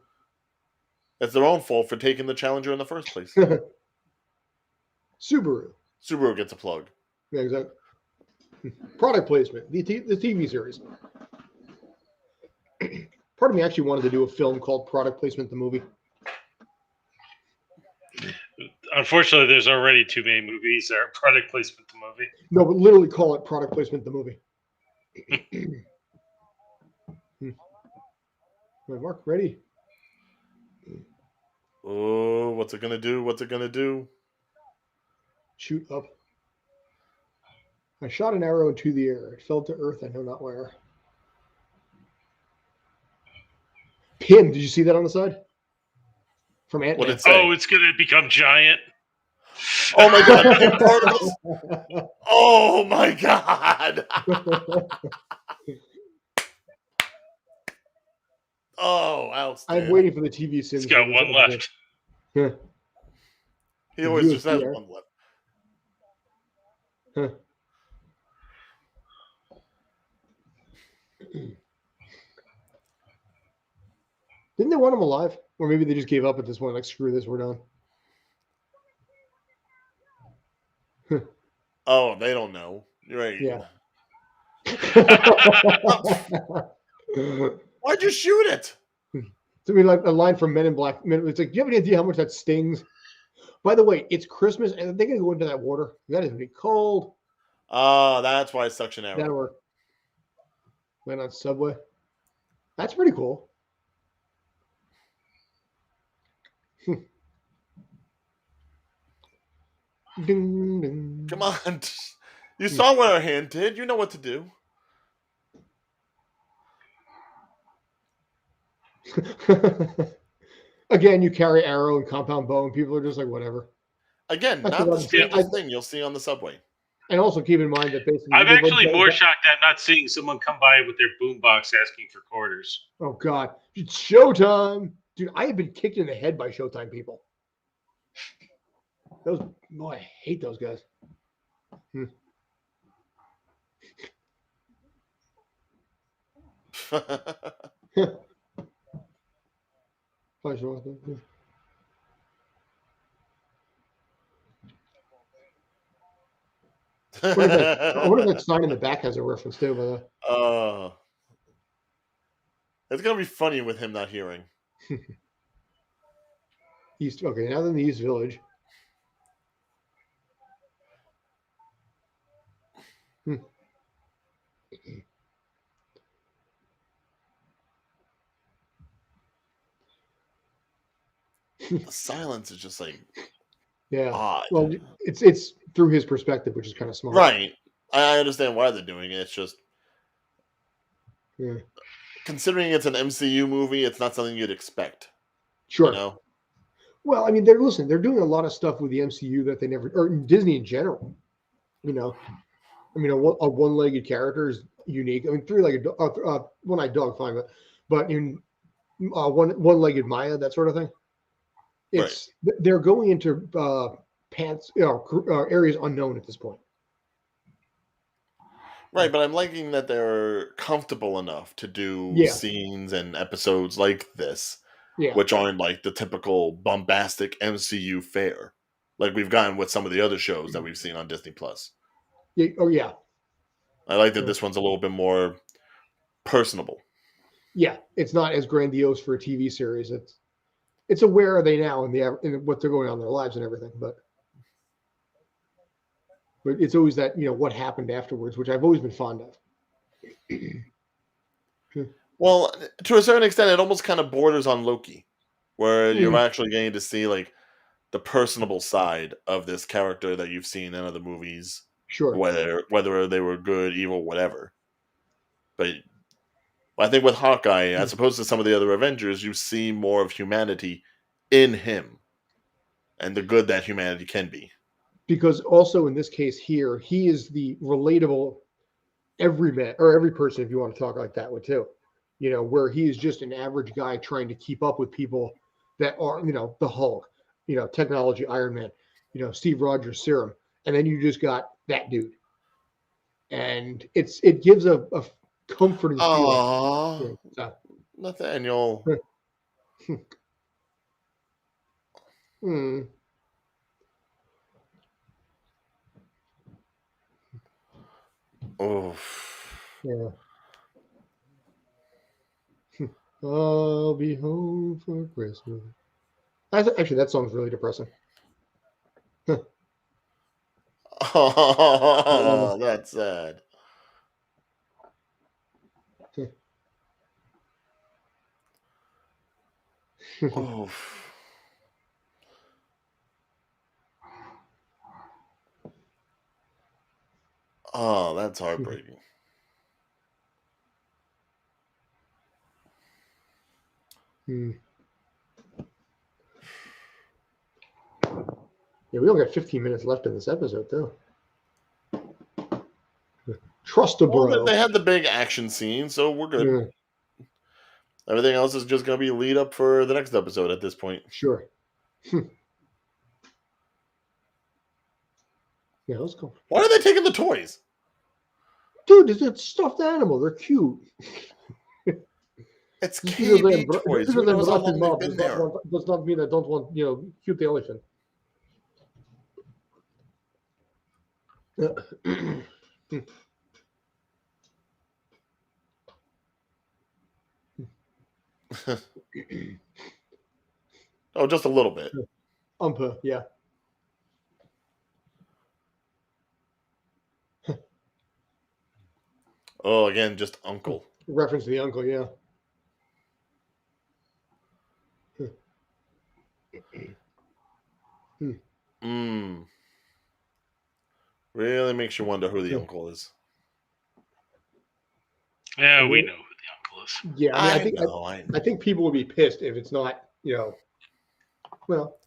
It's their own fault for taking the Challenger in the first place. Subaru. Subaru gets a plug. Yeah, exactly. Product placement. The TV series. Part of me actually wanted to do a film called Product Placement the Movie. Unfortunately, there's already too many movies that are product placement the movie. No, but literally call it Product Placement the Movie. Right, Mark, ready? Oh, what's it gonna do? What's it gonna do? Shoot up. I shot an arrow into the air. It fell to earth, I know not where. Pin, did you see that on the side? From Ant-Man. What'd it say? Oh, it's going to become giant. Oh my god, pin particles! Oh my god! Oh, outstanding. I'm waiting for the TV series. It's got one left. Yeah. He always just has USDR. one left. Huh. Didn't they want him alive? Or maybe they just gave up at this point, like, screw this, we're done. Oh, they don't know. You're right. Yeah. Why'd you shoot it? To me, like a line from Men in Black. It's like, do you have any idea how much that stings? By the way, it's Christmas, and they're going to go into that water. That is going to be cold. Oh, that's why it's suction arrow. That'll work. Land on Subway. That's pretty cool. Ding, ding. Come on. You saw what our hand did. You know what to do. Again, you carry arrow and compound bow, and people are just like, whatever. Again, That's not what the I'm saying. strangest thing you'll see on the subway. And also keep in mind that basically, I'm actually more shocked at not seeing someone come by with their boombox asking for quarters. Oh God, it's Showtime, dude! I have been kicked in the head by Showtime people. I hate those guys. I wonder if that sign in the back has a reference too. But it's gonna be funny with him not hearing. East. Okay, now they're in the East Village. The silence is just like Yeah. odd. Well, it's through his perspective, which is kind of smart. Right. I understand why they're doing it. It's just Yeah. considering it's an MCU movie, it's not something you'd expect. Sure. You know? Well, I mean, they're doing a lot of stuff with the MCU that they never, or Disney in general. You know, I mean, a one-legged character is unique. I mean, three-legged, one-eyed dog, fine, but in one-legged Maya, that sort of thing. It's they're going into areas unknown at this point. Right, but I'm liking that they're comfortable enough to do Yeah. scenes and episodes like this, Yeah. which aren't like the typical bombastic MCU fare, like we've gotten with some of the other shows that we've seen on Disney Plus. Yeah. Oh yeah. I like that this one's a little bit more personable. Yeah, it's not as grandiose for a TV series. It's where are they now in what they're going on in their lives and everything, but it's always that what happened afterwards, which I've always been fond of. Well, to a certain extent, it almost kind of borders on Loki, where you're actually getting to see like the personable side of this character that you've seen in other movies, Sure. Whether they were good, evil, whatever. But I think with Hawkeye, as opposed to some of the other Avengers, you see more of humanity in him and the good that humanity can be. Because also in this case here, he is the relatable everyman or every person, if you want to talk like that with too, where he is just an average guy trying to keep up with people that are, the Hulk, technology, Iron Man, Steve Rogers serum. And then you just got that dude. And it gives a comforting feeling. So. Nathaniel. Oh. Yeah. I'll be home for Christmas. Actually, that song's really depressing. Oh, that's sad. Oh. Oh, that's heartbreaking. Yeah, we only got 15 minutes left in this episode, though. Trust a bro. Well, they had the big action scene, so we're good. Yeah. Everything else is just going to be lead up for the next episode at this point. Sure. Yeah, let's go. Why are they taking the toys? Dude, it's a stuffed animal. They're cute. It's KB toys. Who knows how long they've been there? Does not mean I don't want, cute the elephant. Oh, just a little bit. Yeah. Oh, again, just uncle. Reference to the uncle, yeah. Really makes you wonder who the uncle is. Yeah, we know who the uncle is. Yeah, I think people would be pissed if it's not, well.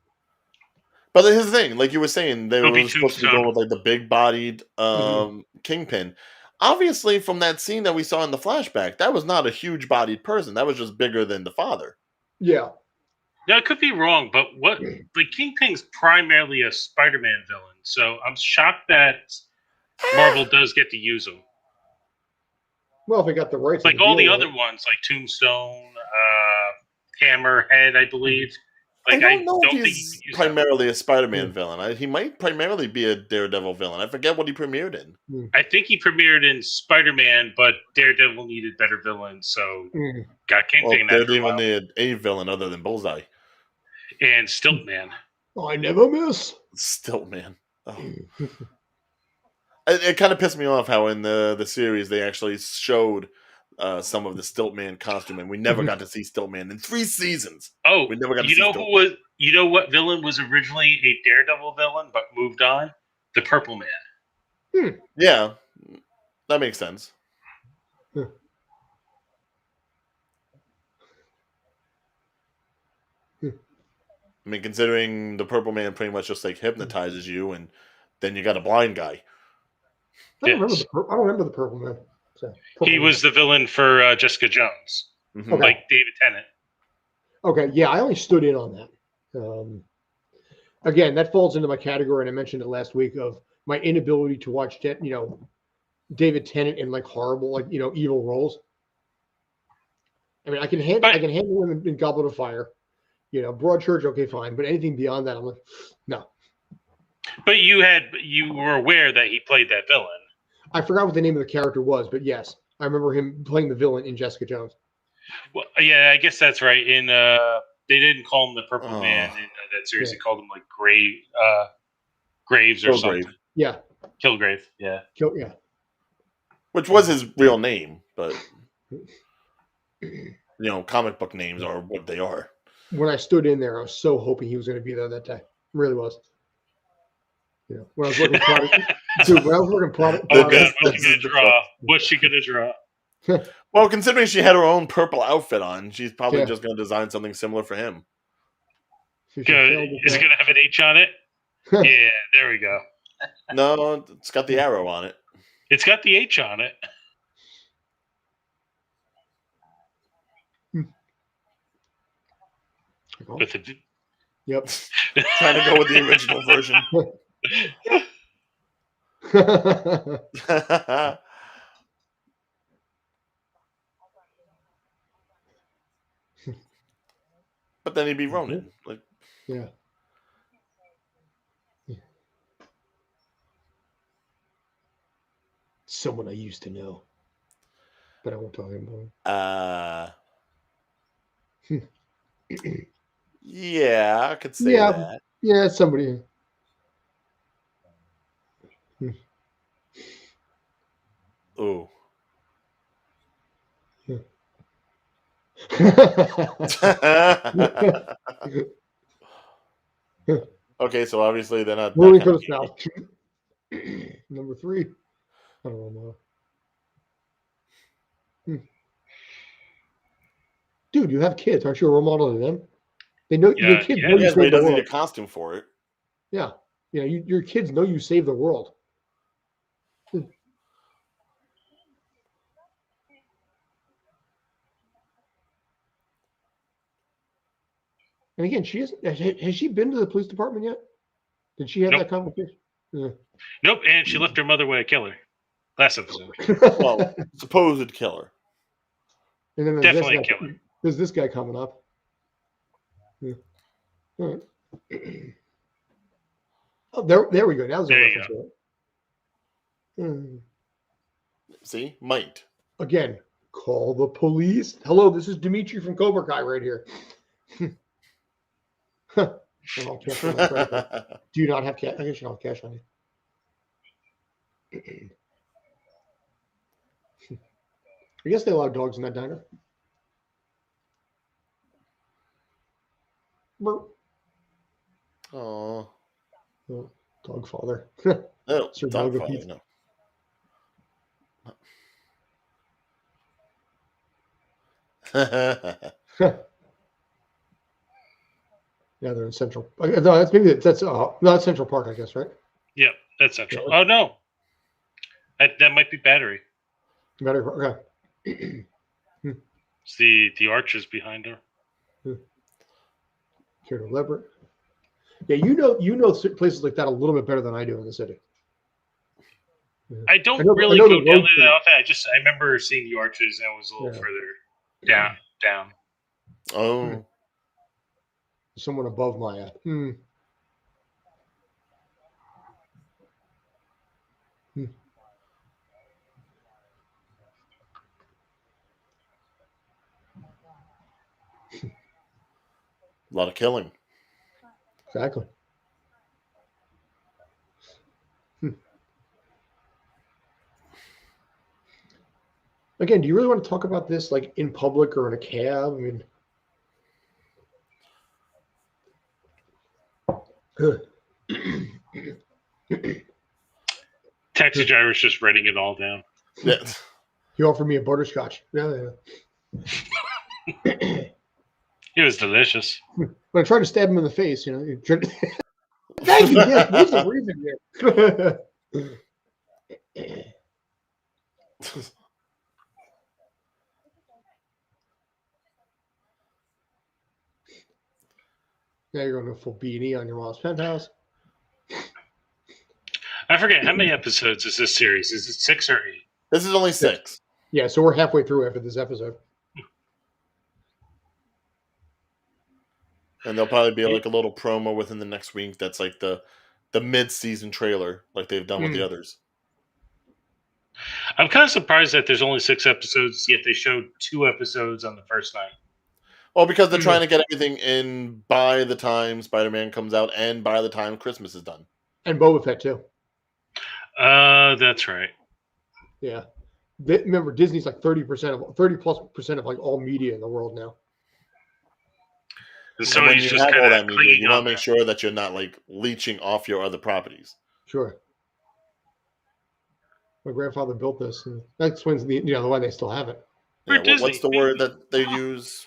But here's the thing, like you were saying, they were supposed to be going with like the big-bodied Kingpin. Obviously, from that scene that we saw in the flashback, that was not a huge-bodied person. That was just bigger than the father. Yeah. Yeah, I could be wrong, but the Kingpin's primarily a Spider-Man villain, so I'm shocked that Marvel does get to use him. Well, if they got the rights, like all the other ones, like Tombstone, Hammerhead, I believe. I Like, don't know if think he's you can use that. primarily a Spider-Man villain. He might primarily be a Daredevil villain. I forget what he premiered in. I think he premiered in Spider-Man, but Daredevil needed better villains, so Mm. got Well, Kingpin after a Daredevil while. needed a villain other than Bullseye. And Stiltman. I never miss. Still, man. Oh. It kind of pissed me off how in the series they actually showed some of the Stiltman costume, and we never got to see Stiltman in 3 seasons. Oh, We never got to you see know Stiltman. who was? You know what villain was originally a Daredevil villain but moved on? The Purple Man. Yeah, that makes sense. I mean, considering the Purple Man pretty much just like hypnotizes you, and then you got a blind guy. I don't Yes. remember the Purple Man. So, He was the villain for Jessica Jones, Mhm. Okay. like David Tennant. Okay, yeah, I only stood in on that. Again, that falls into my category, and I mentioned it last week, of my inability to watch, David Tennant in like horrible, like evil roles. I mean, I can handle him in Goblet of Fire, Broadchurch, okay, fine, but anything beyond that, I'm like, no. But you were aware that he played that villain. I forgot what the name of the character was, but yes, I remember him playing the villain in Jessica Jones. Well, yeah, I guess that's right. In they didn't call him the Purple Oh. Man in that series. Yeah. They called him like Graves or Kilgrave. something. Yeah, Kilgrave. Yeah. yeah. Which was his real name, but comic book names are what they are. When I stood in there, I was so hoping he was going to be there that day. Really was. When I was working product, dude, when I was working product, Oh This- God, what's this she gonna is the draw? What's she gonna draw? Well, considering she had her own purple outfit on, she's probably Yeah. just going to design something similar for him. Good. Is it gonna have an H on it? Yeah, there we go. No, it's got the arrow on it. It's got the H on it. With the, Yep. Trying to go with the original version. But then he'd be Ronin. Like, Yeah. Someone I used to know, but I won't talk about him. yeah, I could say Yeah. that. Yeah, it's somebody. Ooh. Okay, so obviously they're not. Rolling that for kind the of spouse. Number 3. I don't know. Dude, you have kids. Aren't you a role model to them? They know your kids know you Yes, but he saved the doesn't world. need a costume for it. Yeah. Your kids know you saved the world. And again, has she been to the police department yet? Did she have Nope. that conversation? Yeah. nope, and she left her mother with a killer. Last episode. Well, supposed killer. And then Definitely a killer. There's this guy coming up. Yeah. All right. Oh, there we go. Now there's a There you reference to it. See? Might. Again, call the police. Hello, this is Dimitri from Cobra Kai right here. Oh, cash on my credit card. Do you not have cash? I guess you don't have cash on you. I guess they allow dogs in that diner. Burp. Oh. Oh, dog father. No, Sir dog Dog father, Pete. no. Yeah, they're in Central. No, that's Central Park, I guess, right? Yep, that's central. Yeah. Oh no, that might be Battery. Okay. It's the arches behind her. Care to elaborate? Yeah, you know places like that a little bit better than I do in the city. Yeah. I don't I know really the go down road there that thing. often. I remember seeing the arches, and it was a little Yeah. further down. Oh. Someone above Maya. A lot of killing. Exactly. Again, do you really want to talk about this like in public or in a cab? I mean, Taxi driver's just writing it all down. Yeah. he offered me a butterscotch. Yeah. It was delicious. When I tried to stab him in the face, you tried to... Thank you. Yes, there's a reason here. Now you're going to full beanie on your mom's penthouse. I forget, how many episodes is this series? Is it 6 or 8? This is only 6. Yeah, so we're halfway through after this episode. And there'll probably be like a little promo within the next week that's like the mid-season trailer like they've done with the others. I'm kind of surprised that there's only 6 episodes, yet they showed 2 episodes on the first night. Well, because they're trying to get everything in by the time Spider-Man comes out and by the time Christmas is done. And Boba Fett, too. That's right. Yeah. Remember, Disney's like 30% of like all media in the world now. And So when Sony's you just have all kind that of media, clinging you want on to make sure that you're not like leeching off your other properties. Sure. My grandfather built this, and that explains the why they still have it. We're Yeah, what's Disney. the word that they use?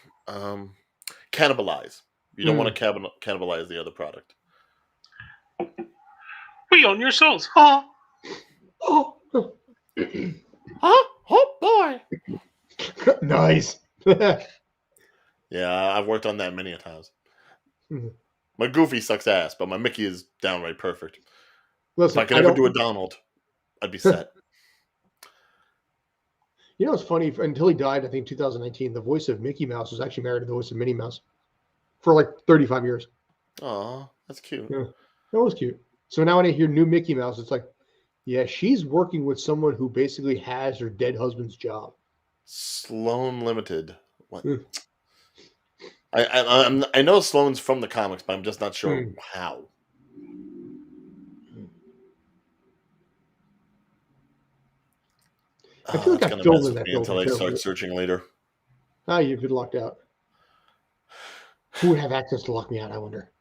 Cannibalize. You don't want to cannibalize the other product. We own your souls. Huh? Oh, Huh? Oh boy! nice. Yeah, I've worked on that many a times. Mhm. My Goofy sucks ass, but my Mickey is downright perfect. Listen, If I could ever do a Donald, I'd be set. You know, it's funny. Until he died, I think 2019, the voice of Mickey Mouse was actually married to the voice of Minnie Mouse for like 35 years. Aw, that's cute. Yeah, that was cute. So now when I hear new Mickey Mouse, it's like, yeah, she's working with someone who basically has her dead husband's job. Sloan Limited. What? Mm. I know Sloan's from the comics, but I'm just not sure how. I feel like it's I gonna filmed mess in with that me until I building, too. start searching later. Ah, you've been locked out. Who would have access to lock me out, I wonder?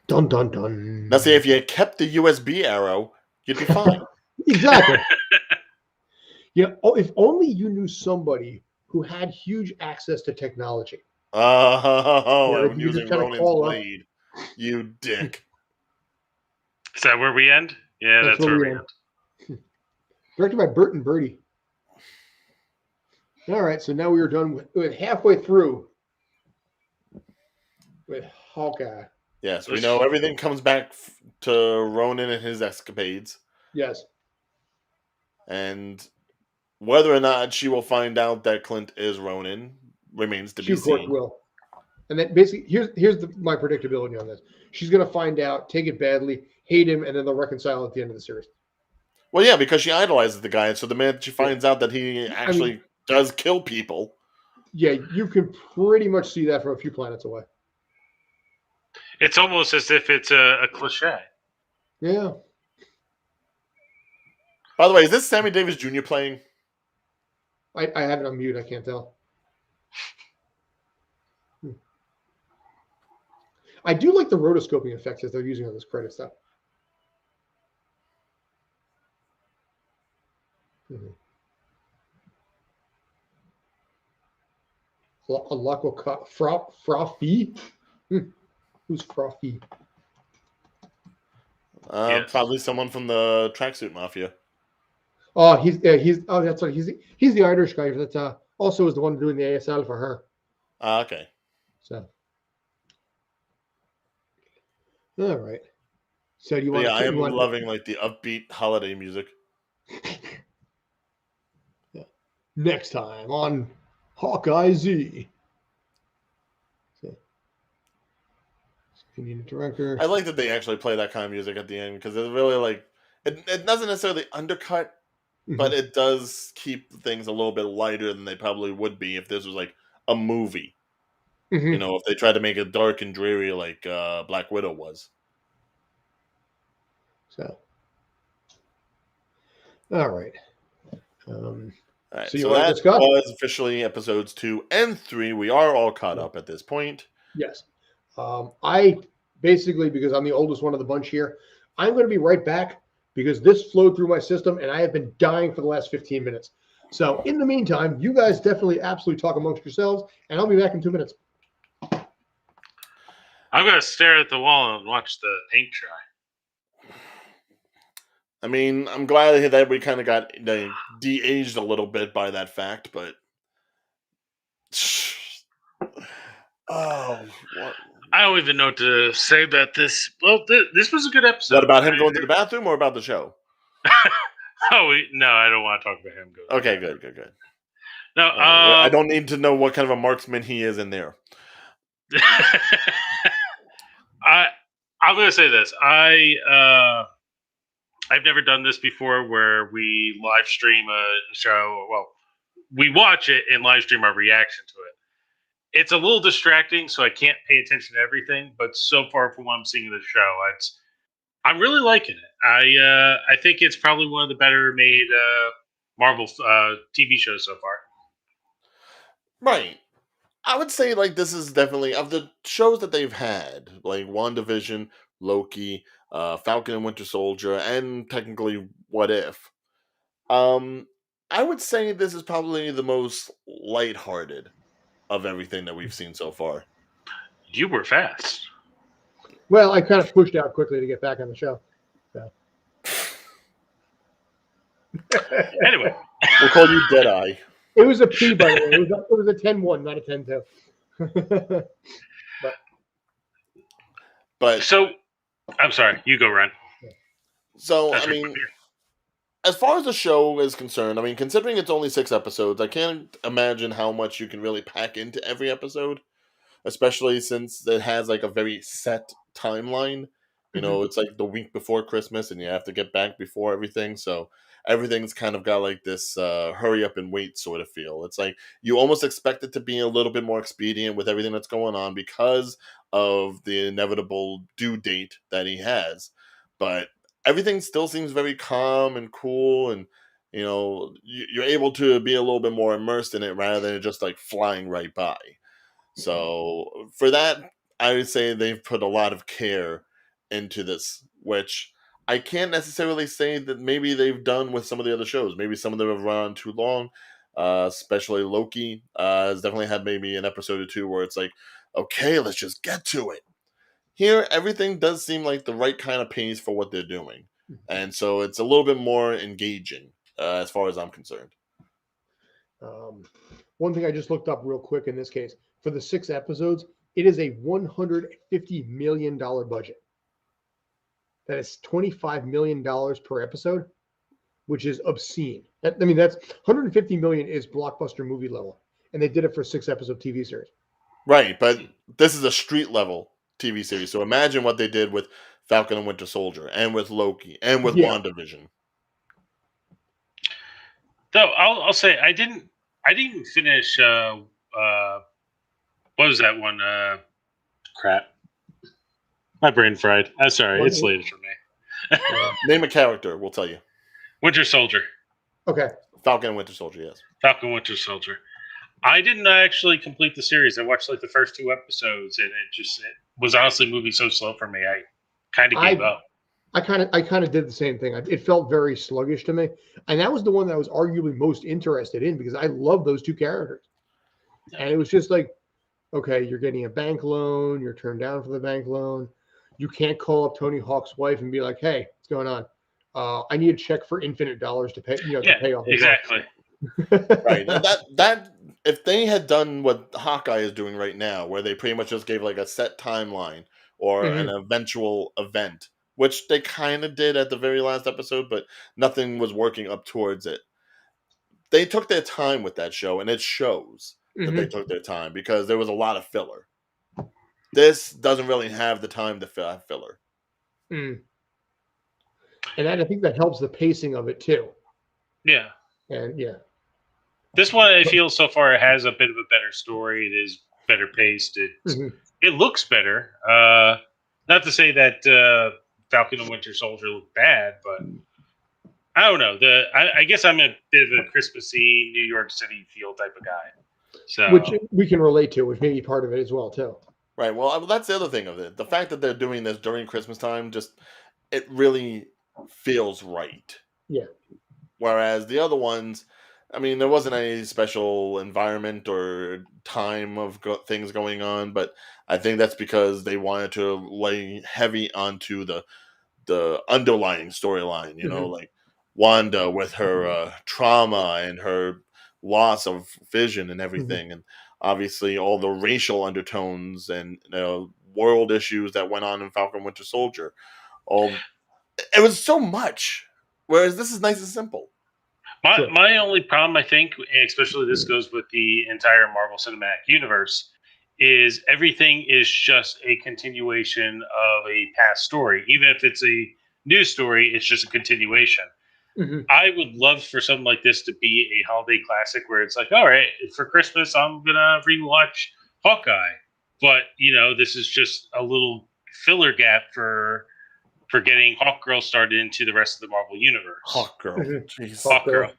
Dun, dun, dun. Now, see, if you kept the USB arrow, you'd be fine. Exactly. If only you knew somebody who had huge access to technology. Oh, I'm you just using kinda Ronin's call up. blade. You dick. Is that where we end? Yeah, that's where we end. Directed by Bert and Birdie. All right, so now we are done with halfway through with Hawkeye. Yes, we know everything comes back to Ronin and his escapades. Yes. And whether or not she will find out that Clint is Ronin remains to She, be of course, seen. will. And then basically, here's my predictability on this. She's going to find out, take it badly, hate him, and then they'll reconcile at the end of the series. Well, yeah, because she idolizes the guy, and so the minute she finds out that he actually does kill people. Yeah, you can pretty much see that from a few planets away. It's almost as if it's a cliche. Yeah. By the way, is this Sammy Davis Jr. playing? I have it on mute. I can't tell. I do like the rotoscoping effects that they're using on this credit stuff. Frothy? Who's Frothy? Yes. Probably someone from the Tracksuit Mafia. Oh, that's right. He's the Irish guy that also is the one doing the ASL for her. Okay. So, all right. So do you want? Yeah, I am loving like the upbeat holiday music. Yeah. Next time on Hawkeye Z. You need a director. I like that they actually play that kind of music at the end because it's really like it doesn't necessarily undercut, but it does keep things a little bit lighter than they probably would be if this was like a movie. Mhm. If they tried to make it dark and dreary like Black Widow was. So, all right. All right, So you so want to that discuss? was officially episodes 2 and 3. We are all caught up at this point. Yes. I basically, because I'm the oldest one of the bunch here, I'm going to be right back because this flowed through my system and I have been dying for the last 15 minutes. So in the meantime, you guys definitely absolutely talk amongst yourselves, and I'll be back in 2 minutes. I'm gonna stare at the wall and watch the paint dry. I mean, I'm glad that we kind of got de-aged a little bit by that fact, but oh, what? I don't even know what to say about this. Well, this was a good episode. What about him going to the bathroom or about the show? No, I don't want to talk about him going. Okay, good. No, I don't need to know what kind of a marksman he is in there. I'm going to say this. I've never done this before where we live stream a show. Well, we watch it and live stream our reaction to it. It's a little distracting, so I can't pay attention to everything. But so far from what I'm seeing in the show, I'm really liking it. I think it's probably one of the better made Marvel TV shows so far. Right. I would say like this is definitely of the shows that they've had, like WandaVision, Loki, Falcon and Winter Soldier, and technically What If. I would say this is probably the most lighthearted of everything that we've seen so far. You were fast. Well, I kind of pushed out quickly to get back on the show. So. Anyway. We'll call you Deadeye. It was a P, by the way. It was a 10-1, not a 10-2. But so, I'm sorry. You go, Ren. So, I mean, as far as the show is concerned, I mean, considering it's only 6 episodes, I can't imagine how much you can really pack into every episode, especially since it has like a very set timeline. It's like the week before Christmas and you have to get back before everything. So everything's kind of got like this hurry up and wait sort of feel. It's like you almost expect it to be a little bit more expedient with everything that's going on because of the inevitable due date that he has. But everything still seems very calm and cool, and you're able to be a little bit more immersed in it rather than just like flying right by. So for that, I would say they've put a lot of care into this, which I can't necessarily say that maybe they've done with some of the other shows. Maybe some of them have run on too long, especially Loki has definitely had maybe an episode or two where it's like, okay, let's just get to it. Here, everything does seem like the right kind of pace for what they're doing. And so it's a little bit more engaging as far as I'm concerned. One thing I just looked up real quick in this case, for the 6 episodes, it is a $150 million budget. That is $25 million per episode, which is obscene. That's $150 million is blockbuster movie level. And they did it for a 6-episode TV series. Right, but this is a street level TV series. So imagine what they did with Falcon and Winter Soldier and with Loki and with WandaVision. Though I'll say I didn't finish what was that one? Crap. My brain fried. I'm sorry, it's late for me. Name a character, we'll tell you. Winter Soldier. Okay. Falcon and Winter Soldier, yes. Falcon Winter Soldier. I didn't actually complete the series. I watched like the first 2 episodes, and it was honestly moving so slow for me. I kind of gave up. I kind of did the same thing. It felt very sluggish to me, and that was the one that I was arguably most interested in because I love those 2 characters. And it was just like, okay, you're getting a bank loan, you're turned down for the bank loan. You can't call up Tony Hawk's wife and be like, "Hey, what's going on? I need a check for infinite dollars to pay. To pay off." Exactly. Right. That if they had done what Hawkeye is doing right now, where they pretty much just gave like a set timeline or an eventual event, which they kind of did at the very last episode, but nothing was working up towards it. They took their time with that show, and it shows that they took their time because there was a lot of filler. This doesn't really have the time to have filler. Mm. And I think that helps the pacing of it too. Yeah. And yeah, This one I feel so far has a bit of a better story. It is better paced. It looks better. Not to say that Falcon and Winter Soldier look bad, but I don't know. I guess I'm a bit of a Christmassy New York City feel type of guy. So which we can relate to, which may be part of it as well too. Right. Well, that's the other thing of it. The fact that they're doing this during Christmas time, it really feels right. Yeah. Whereas the other ones, I mean, there wasn't any special environment or time of things going on, but I think that's because they wanted to lay heavy onto the underlying storyline. You know, like Wanda with her trauma and her loss of vision and everything, and obviously all the racial undertones and world issues that went on in Falcon Winter Soldier. It was so much, whereas this is nice and simple. My only problem, I think, especially this goes with the entire Marvel Cinematic Universe, is everything is just a continuation of a past story. Even if it's a new story, it's just a continuation. I would love for something like this to be a holiday classic where it's like, all right, for Christmas, I'm going to rewatch Hawkeye. But, this is just a little filler gap for getting Hawkgirl started into the rest of the Marvel Universe. Hawkgirl. Jeez. Hawkgirl.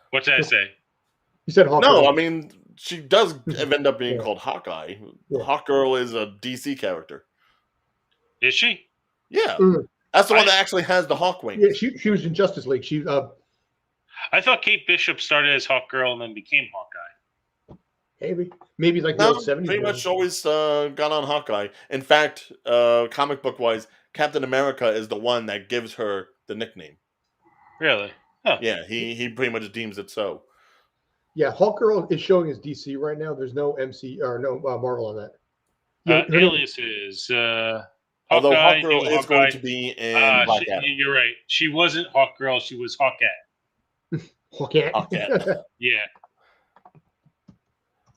What did I say? You said Hawkgirl. No, I mean, she does end up being called Hawkeye. Yeah. Hawkgirl is a DC character. Is she? Yeah. That's the one that actually has the hawk wings. Yeah, she was in Justice League. I thought Kate Bishop started as Hawkgirl and then became Hawkeye. Maybe like no, the 70s. Pretty much always gone on Hawkeye. In fact, comic book wise, Captain America is the one that gives her the nickname. Really? Huh. Yeah, he pretty much deems it so. Yeah, Hawkgirl is showing as DC right now. There's no MC or no Marvel on that. Yeah, Alias is although Hawkeye, Hawkgirl is going to be in Black Adam. You're right. She wasn't Hawkgirl. She was Hawkette. Hawkette. Yeah.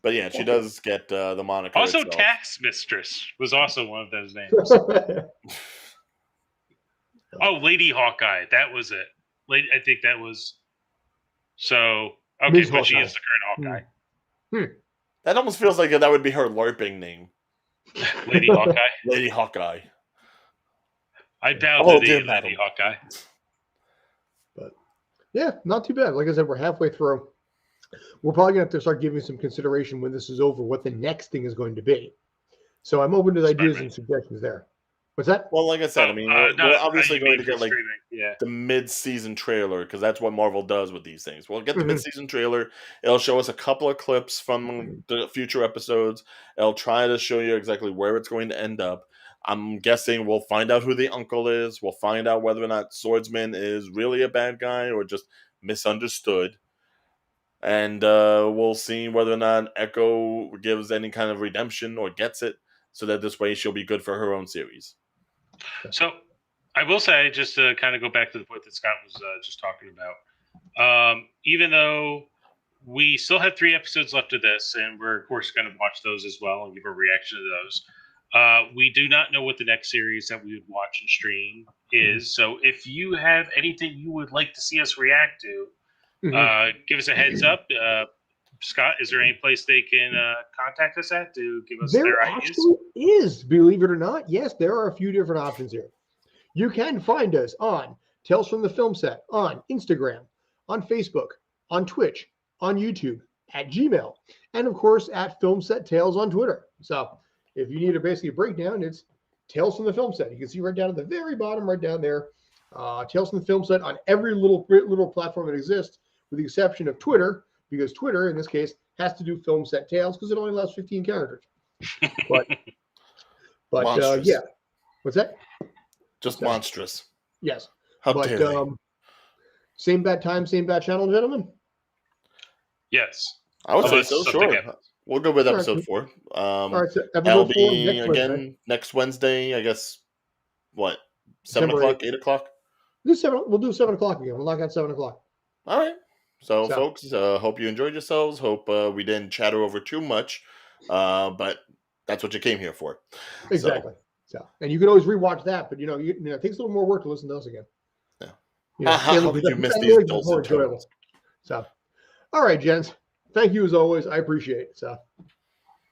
But yeah, she does get the moniker. Also, itself. Tax Mistress was also one of those names. Oh, Lady Hawkeye. That was it. I think that was. So, okay, Ms. but Hawkeye. she is the current Hawkeye. That almost feels like that would be her LARPing name. Lady Hawkeye. Lady Hawkeye. I bow to the madam. Lady Hawkeye. But yeah, not too bad. Like I said, we're halfway through. We're probably gonna have to start giving some consideration when this is over what the next thing is going to be. So I'm open to ideas and suggestions there. What's that? Well, like I said, I mean, we're obviously going to get like yeah. the mid-season trailer because that's what Marvel does with these things. We'll get the mid-season trailer. It'll show us a couple of clips from the future episodes. It'll try to show you exactly where it's going to end up. I'm guessing we'll find out who the uncle is. We'll find out whether or not Swordsman is really a bad guy or just misunderstood. And we'll see whether or not Echo gives any kind of redemption or gets it, so that this way she'll be good for her own series. So I will say, just to kind of go back to the point that Scott was just talking about, even though we still have 3 episodes left of this, and we're, of course, going to watch those as well and give a reaction to those, we do not know what the next series that we would watch and stream is. So if you have anything you would like to see us react to, give us a heads up. Scott, is there any place they can contact us at to give us their ideas? Actually is, believe it or not. Yes, there are a few different options here. You can find us on Tales from the Film Set, on Instagram, on Facebook, on Twitch, on YouTube, at Gmail, and of course at Film Set Tales on Twitter. So if you need a basically breakdown, it's Tales from the Film Set. You can see right down at the very bottom, right down there, Tales from the Film Set on every little platform that exists, with the exception of Twitter, because Twitter, in this case, has to do Film Set Tales because it only allows 15 characters. But yeah. What's that? Just monstrous. Yes. How dare they? Same bad time, same bad channel, gentlemen? Yes. I would say so, something sure. happens. We'll go with episode 4. All right, so that'll episode 4 be next Wednesday, I guess, what, 7 December o'clock, 8th. 8 o'clock? We'll do 7 o'clock again. We'll knock out 7 o'clock. All right. So folks, hope you enjoyed yourselves. Hope we didn't chatter over too much. But That's what you came here for. Exactly. So, and you can always rewatch that, but it takes a little more work to listen to us again. Yeah. How could you miss these dulcet tones? So, all right, gents. Thank you as always. I appreciate it. So.